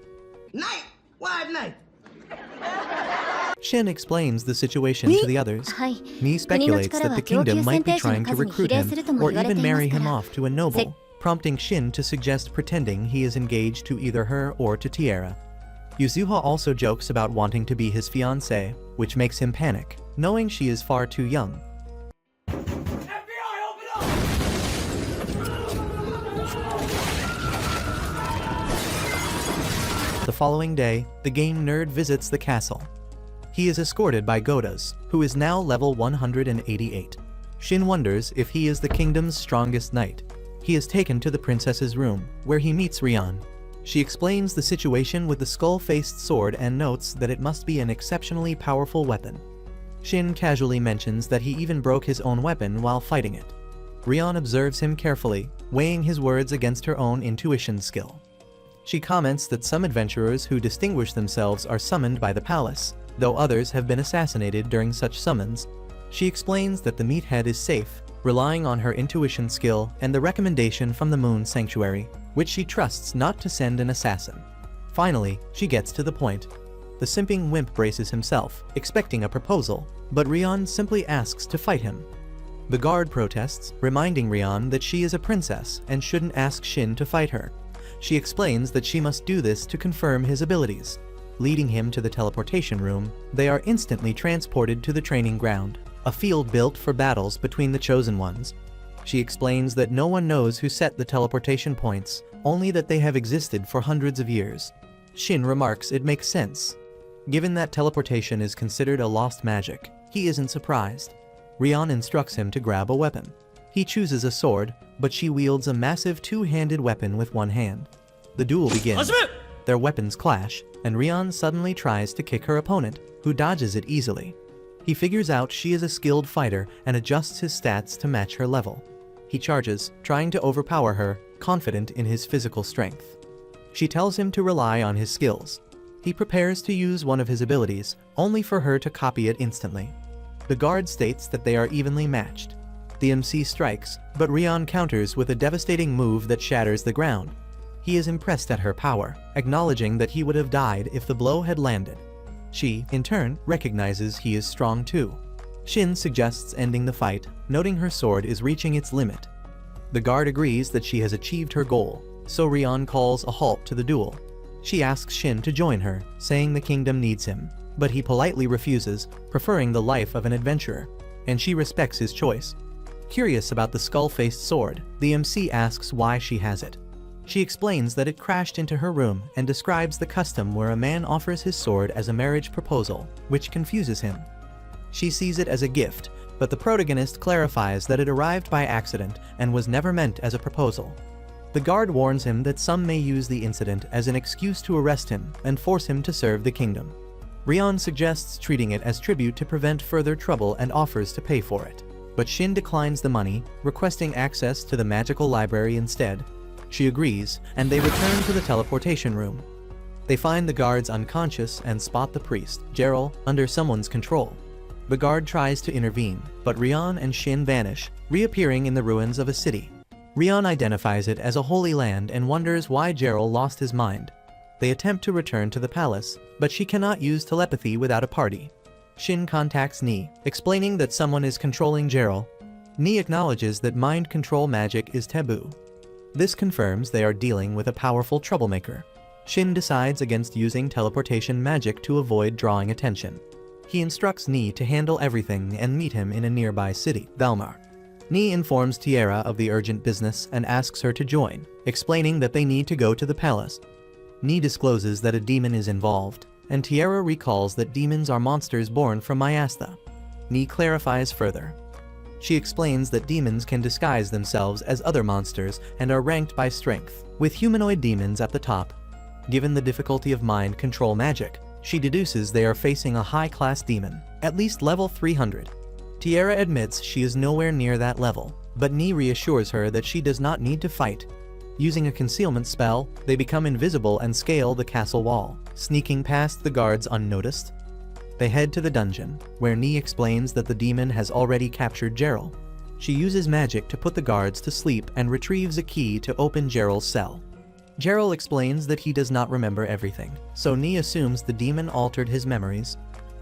Night? Why at night? Shin explains the situation to the others. Ni speculates that the kingdom might be trying to recruit him or even marry him off to a noble, prompting Shin to suggest pretending he is engaged to either her or to Tiara. Yuzuha also jokes about wanting to be his fiancée, which makes him panic, knowing she is far too young. FBI, open up! The following day, the game nerd visits the castle. He is escorted by Godas, who is now level 188. Shin wonders if he is the kingdom's strongest knight. He is taken to the princess's room, where he meets Rian. She explains the situation with the skull-faced sword and notes that it must be an exceptionally powerful weapon. Shin casually mentions that he even broke his own weapon while fighting it. Rian observes him carefully, weighing his words against her own intuition skill. She comments that some adventurers who distinguish themselves are summoned by the palace, though others have been assassinated during such summons. She explains that the meathead is safe, relying on her intuition skill and the recommendation from the Moon Sanctuary, which she trusts not to send an assassin. Finally, she gets to the point. The simping wimp braces himself, expecting a proposal, but Rian simply asks to fight him. The guard protests, reminding Rian that she is a princess and shouldn't ask Shin to fight her. She explains that she must do this to confirm his abilities. Leading him to the teleportation room, they are instantly transported to the training ground, a field built for battles between the Chosen Ones. She explains that no one knows who set the teleportation points, only that they have existed for hundreds of years. Shin remarks it makes sense. Given that teleportation is considered a lost magic, he isn't surprised. Rian instructs him to grab a weapon. He chooses a sword, but she wields a massive two-handed weapon with one hand. The duel begins. Their weapons clash, and Rian suddenly tries to kick her opponent, who dodges it easily. He figures out she is a skilled fighter and adjusts his stats to match her level. He charges, trying to overpower her, confident in his physical strength. She tells him to rely on his skills. He prepares to use one of his abilities, only for her to copy it instantly. The guard states that they are evenly matched. The MC strikes, but Rian counters with a devastating move that shatters the ground. He is impressed at her power, acknowledging that he would have died if the blow had landed. She, in turn, recognizes he is strong too. Shin suggests ending the fight, noting her sword is reaching its limit. The guard agrees that she has achieved her goal, so Rian calls a halt to the duel. She asks Shin to join her, saying the kingdom needs him, but he politely refuses, preferring the life of an adventurer, and she respects his choice. Curious about the skull-faced sword, the MC asks why she has it. She explains that it crashed into her room and describes the custom where a man offers his sword as a marriage proposal, which confuses him. She sees it as a gift, but the protagonist clarifies that it arrived by accident and was never meant as a proposal. The guard warns him that some may use the incident as an excuse to arrest him and force him to serve the kingdom. Rian suggests treating it as tribute to prevent further trouble and offers to pay for it. But Shin declines the money, requesting access to the magical library instead. She agrees, and they return to the teleportation room. They find the guards unconscious and spot the priest, Gerald, under someone's control. The guard tries to intervene, but Rian and Shin vanish, reappearing in the ruins of a city. Rian identifies it as a holy land and wonders why Gerald lost his mind. They attempt to return to the palace, but she cannot use telepathy without a party. Shin contacts Ni, explaining that someone is controlling Gerald. Ni acknowledges that mind control magic is taboo. This confirms they are dealing with a powerful troublemaker. Shin decides against using teleportation magic to avoid drawing attention. He instructs Ni to handle everything and meet him in a nearby city, Valmar. Ni informs Tiara of the urgent business and asks her to join, explaining that they need to go to the palace. Ni discloses that a demon is involved, and Tiara recalls that demons are monsters born from Myastha. Ni clarifies further. She explains that demons can disguise themselves as other monsters and are ranked by strength, with humanoid demons at the top. Given the difficulty of mind control magic, she deduces they are facing a high-class demon, at least level 300. Tiara admits she is nowhere near that level, but Ni reassures her that she does not need to fight. Using a concealment spell, they become invisible and scale the castle wall, sneaking past the guards unnoticed. They head to the dungeon, where Ni explains that the demon has already captured Geralt. She uses magic to put the guards to sleep and retrieves a key to open Geralt's cell. Geralt explains that he does not remember everything, so Ni assumes the demon altered his memories.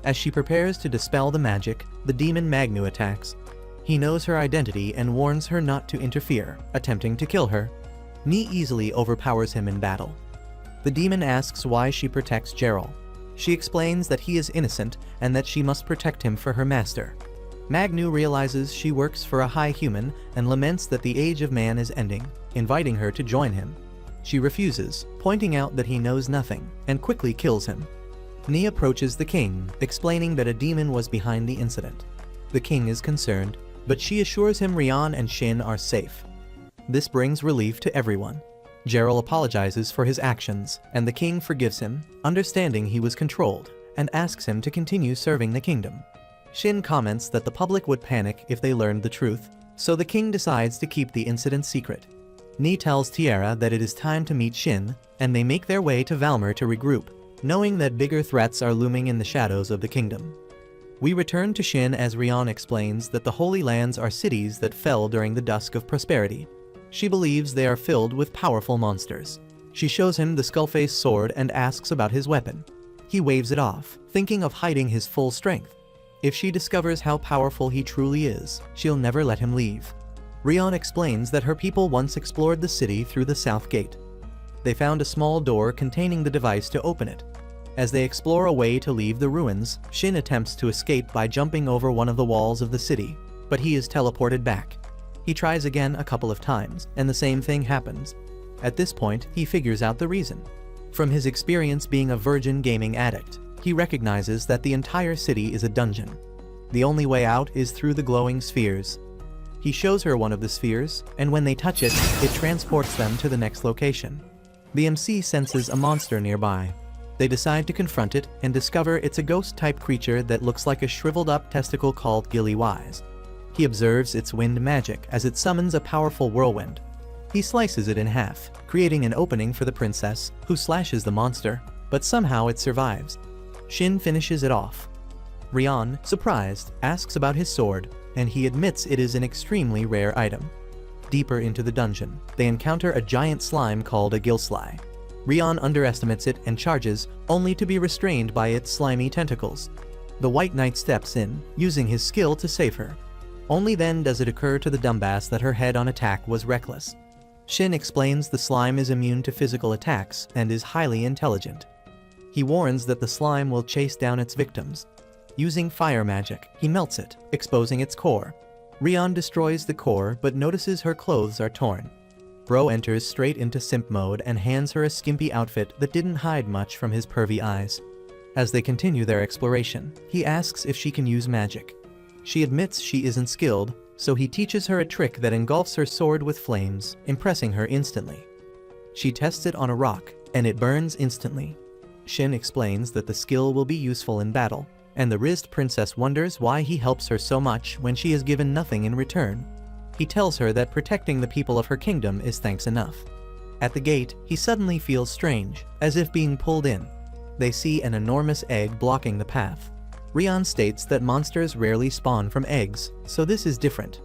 As she prepares to dispel the magic, the demon Magnu attacks. He knows her identity and warns her not to interfere, attempting to kill her. Ni easily overpowers him in battle. The demon asks why she protects Geralt. She explains that he is innocent and that she must protect him for her master. Magnu realizes she works for a high human and laments that the age of man is ending, inviting her to join him. She refuses, pointing out that he knows nothing, and quickly kills him. Ni approaches the king, explaining that a demon was behind the incident. The king is concerned, but she assures him Rian and Shin are safe. This brings relief to everyone. Geralt apologizes for his actions, and the king forgives him, understanding he was controlled, and asks him to continue serving the kingdom. Shin comments that the public would panic if they learned the truth, so the king decides to keep the incident secret. Ni tells Tiara that it is time to meet Shin, and they make their way to Valmer to regroup, knowing that bigger threats are looming in the shadows of the kingdom. We return to Shin as Rian explains that the Holy Lands are cities that fell during the dusk of prosperity. She believes they are filled with powerful monsters. She shows him the Skullface sword and asks about his weapon. He waves it off, thinking of hiding his full strength. If she discovers how powerful he truly is, she'll never let him leave. Rian explains that her people once explored the city through the south gate. They found a small door containing the device to open it. As they explore a way to leave the ruins, Shin attempts to escape by jumping over one of the walls of the city, but he is teleported back. He tries again a couple of times, and the same thing happens. At this point, he figures out the reason. From his experience being a virgin gaming addict, he recognizes that the entire city is a dungeon. The only way out is through the glowing spheres. He shows her one of the spheres, and when they touch it, it transports them to the next location. The MC senses a monster nearby. They decide to confront it and discover it's a ghost-type creature that looks like a shriveled-up testicle called Gilly-Wise. He observes its wind magic as it summons a powerful whirlwind. He slices it in half, creating an opening for the princess, who slashes the monster, but somehow it survives. Shin finishes it off. Rian, surprised, asks about his sword, and he admits it is an extremely rare item. Deeper into the dungeon, they encounter a giant slime called a Gilsly. Rian underestimates it and charges, only to be restrained by its slimy tentacles. The White Knight steps in, using his skill to save her. Only then does it occur to the dumbass that her head on attack was reckless. Shin explains the slime is immune to physical attacks and is highly intelligent. He warns that the slime will chase down its victims. Using fire magic, he melts it, exposing its core. Rian destroys the core but notices her clothes are torn. Bro enters straight into simp mode and hands her a skimpy outfit that didn't hide much from his pervy eyes. As they continue their exploration, he asks if she can use magic. She admits she isn't skilled, so he teaches her a trick that engulfs her sword with flames, impressing her instantly. She tests it on a rock, and it burns instantly. Shin explains that the skill will be useful in battle, and the Rizd princess wonders why he helps her so much when she is given nothing in return. He tells her that protecting the people of her kingdom is thanks enough. At the gate, he suddenly feels strange, as if being pulled in. They see an enormous egg blocking the path. Rian states that monsters rarely spawn from eggs, so this is different.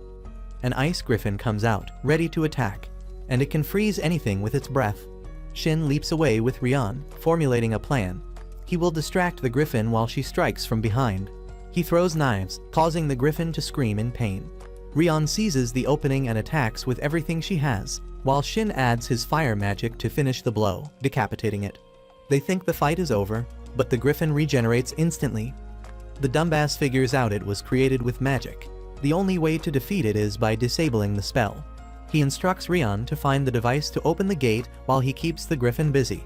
An ice griffin comes out, ready to attack, and it can freeze anything with its breath. Shin leaps away with Rian, formulating a plan. He will distract the griffin while she strikes from behind. He throws knives, causing the griffin to scream in pain. Rian seizes the opening and attacks with everything she has, while Shin adds his fire magic to finish the blow, decapitating it. They think the fight is over, but the griffin regenerates instantly. The dumbass figures out it was created with magic. The only way to defeat it is by disabling the spell. He instructs Rian to find the device to open the gate while he keeps the griffin busy.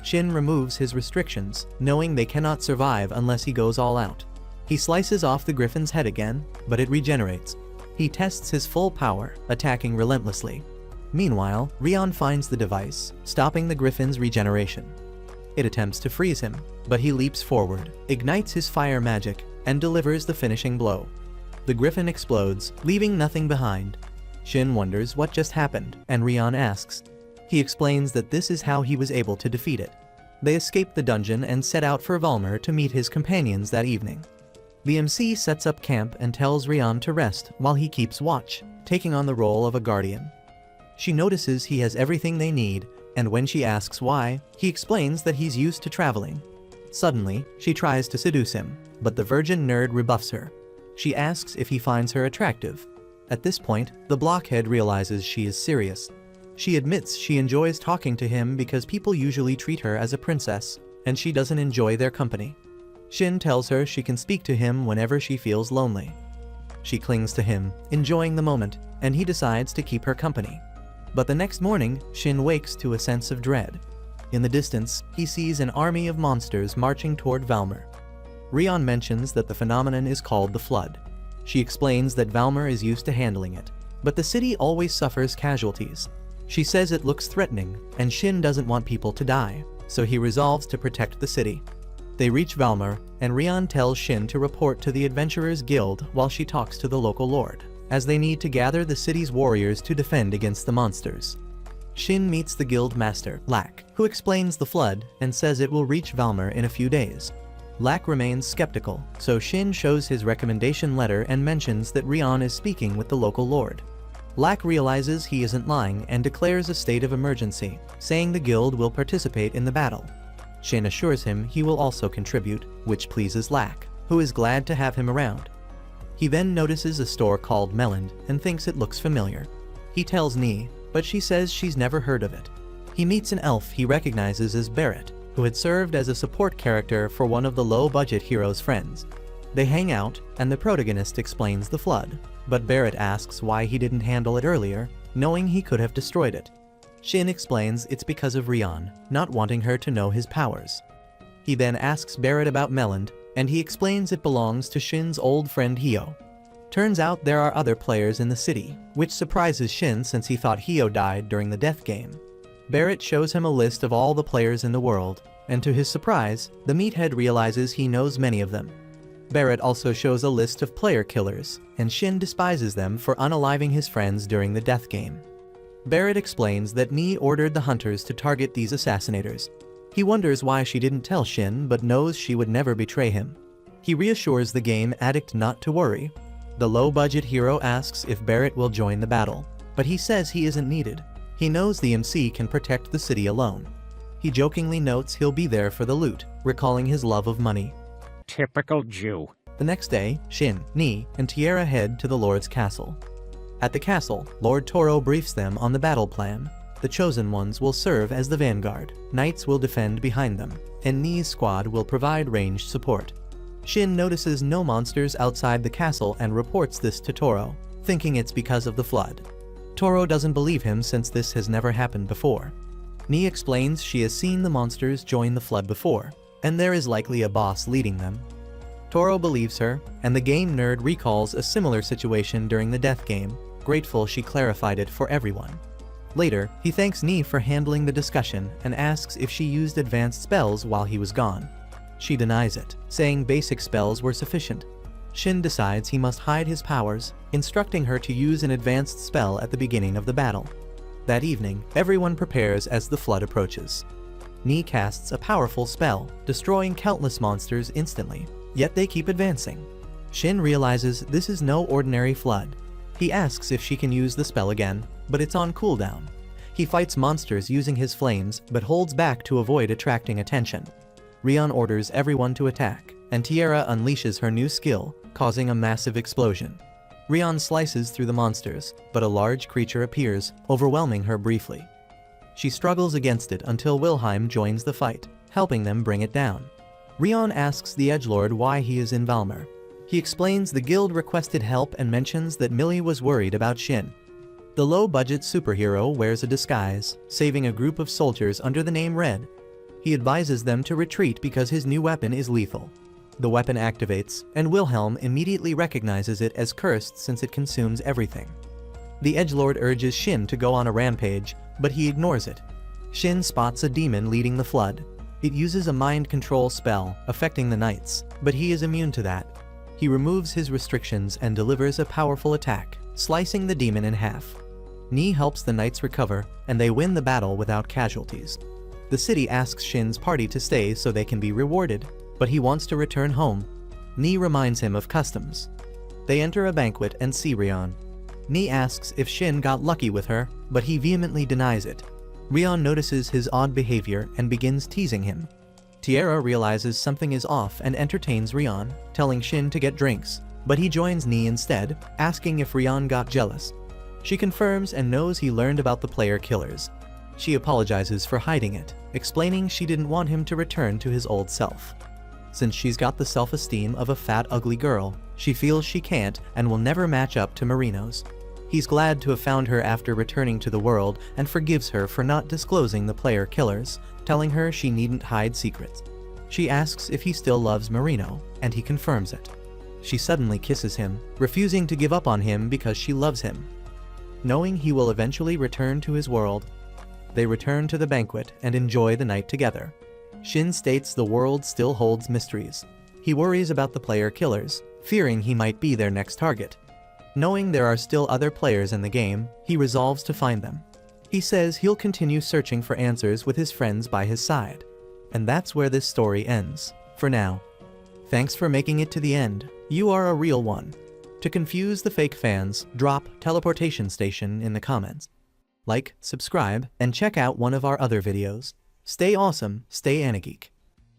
Shin removes his restrictions, knowing they cannot survive unless he goes all out. He slices off the griffin's head again, but it regenerates. He tests his full power, attacking relentlessly. Meanwhile, Rian finds the device, stopping the griffin's regeneration. It attempts to freeze him, but he leaps forward, ignites his fire magic, and delivers the finishing blow. The griffin explodes, leaving nothing behind. Shin wonders what just happened, and Rion asks. He explains that this is how he was able to defeat it. They escape the dungeon and set out for Valmer to meet his companions that evening. The MC sets up camp and tells Rion to rest while he keeps watch, taking on the role of a guardian. She notices he has everything they need, and when she asks why, he explains that he's used to traveling. Suddenly, she tries to seduce him, but the virgin nerd rebuffs her. She asks if he finds her attractive. At this point, the blockhead realizes she is serious. She admits she enjoys talking to him because people usually treat her as a princess, and she doesn't enjoy their company. Shin tells her she can speak to him whenever she feels lonely. She clings to him, enjoying the moment, and he decides to keep her company. But the next morning, Shin wakes to a sense of dread. In the distance, he sees an army of monsters marching toward Valmer. Rion mentions that the phenomenon is called the Flood. She explains that Valmer is used to handling it, but the city always suffers casualties. She says it looks threatening, and Shin doesn't want people to die, so he resolves to protect the city. They reach Valmer, and Rion tells Shin to report to the Adventurers Guild while she talks to the local lord, as they need to gather the city's warriors to defend against the monsters. Shin meets the guild master, Lak, who explains the flood and says it will reach Valmer in a few days. Lak remains skeptical, so Shin shows his recommendation letter and mentions that Rion is speaking with the local lord. Lak realizes he isn't lying and declares a state of emergency, saying the guild will participate in the battle. Shin assures him he will also contribute, which pleases Lak, who is glad to have him around. He then notices a store called Melland and thinks it looks familiar. He tells Nee, but she says she's never heard of it. He meets an elf he recognizes as Barrett, who had served as a support character for one of the low-budget hero's friends. They hang out, and the protagonist explains the flood, but Barrett asks why he didn't handle it earlier, knowing he could have destroyed it. Shin explains it's because of Rion, not wanting her to know his powers. He then asks Barrett about Melland, and he explains it belongs to Shin's old friend Hio. Turns out there are other players in the city, which surprises Shin since he thought Hio died during the death game. Barrett shows him a list of all the players in the world, and to his surprise, the meathead realizes he knows many of them. Barrett also shows a list of player killers, and Shin despises them for unaliving his friends during the death game. Barrett explains that Nee ordered the hunters to target these assassinators. He wonders why she didn't tell Shin, but knows she would never betray him. He reassures the game addict not to worry. The low-budget hero asks if Barrett will join the battle, but he says he isn't needed. He knows the MC can protect the city alone. He jokingly notes he'll be there for the loot, recalling his love of money. Typical Jew. The next day, Shin, Nee, and Tiara head to the Lord's castle. At the castle, Lord Toro briefs them on the battle plan. The Chosen Ones will serve as the vanguard, Knights will defend behind them, and Nee's squad will provide ranged support. Shin notices no monsters outside the castle and reports this to Toro, thinking it's because of the flood. Toro doesn't believe him since this has never happened before. Nee explains she has seen the monsters join the flood before, and there is likely a boss leading them. Toro believes her, and the game nerd recalls a similar situation during the death game, grateful she clarified it for everyone. Later, he thanks Nee for handling the discussion and asks if she used advanced spells while he was gone. She denies it, saying basic spells were sufficient. Shin decides he must hide his powers, instructing her to use an advanced spell at the beginning of the battle. That evening, everyone prepares as the flood approaches. Nee casts a powerful spell, destroying countless monsters instantly, yet they keep advancing. Shin realizes this is no ordinary flood. He asks if she can use the spell again, but it's on cooldown. He fights monsters using his flames, but holds back to avoid attracting attention. Rion orders everyone to attack, and Tiara unleashes her new skill, causing a massive explosion. Rion slices through the monsters, but a large creature appears, overwhelming her briefly. She struggles against it until Wilhelm joins the fight, helping them bring it down. Rion asks the Edgelord why he is in Valmer. He explains the guild requested help and mentions that Millie was worried about Shin. The low-budget superhero wears a disguise, saving a group of soldiers under the name Red. He advises them to retreat because his new weapon is lethal. The weapon activates, and Wilhelm immediately recognizes it as cursed since it consumes everything. The Edgelord urges Shin to go on a rampage, but he ignores it. Shin spots a demon leading the flood. It uses a mind control spell, affecting the knights, but he is immune to that. He removes his restrictions and delivers a powerful attack, slicing the demon in half. Ni helps the knights recover, and they win the battle without casualties. The city asks Shin's party to stay so they can be rewarded, but he wants to return home. Ni reminds him of customs. They enter a banquet and see Rion. Ni asks if Shin got lucky with her, but he vehemently denies it. Rion notices his odd behavior and begins teasing him. Tiara realizes something is off and entertains Rion, telling Shin to get drinks, but he joins Ni instead, asking if Rion got jealous. She confirms and knows he learned about the player killers. She apologizes for hiding it, explaining she didn't want him to return to his old self. Since she's got the self-esteem of a fat, ugly girl, she feels she can't and will never match up to Marino's. He's glad to have found her after returning to the world and forgives her for not disclosing the player killers, telling her she needn't hide secrets. She asks if he still loves Marino, and he confirms it. She suddenly kisses him, refusing to give up on him because she loves him. Knowing he will eventually return to his world, they return to the banquet and enjoy the night together. Shin states the world still holds mysteries. He worries about the player killers, fearing he might be their next target. Knowing there are still other players in the game, he resolves to find them. He says he'll continue searching for answers with his friends by his side. And that's where this story ends, for now. Thanks for making it to the end. You are a real one. To confuse the fake fans, drop Teleportation Station in the comments. Like, subscribe, and check out one of our other videos. Stay awesome, stay Anageek.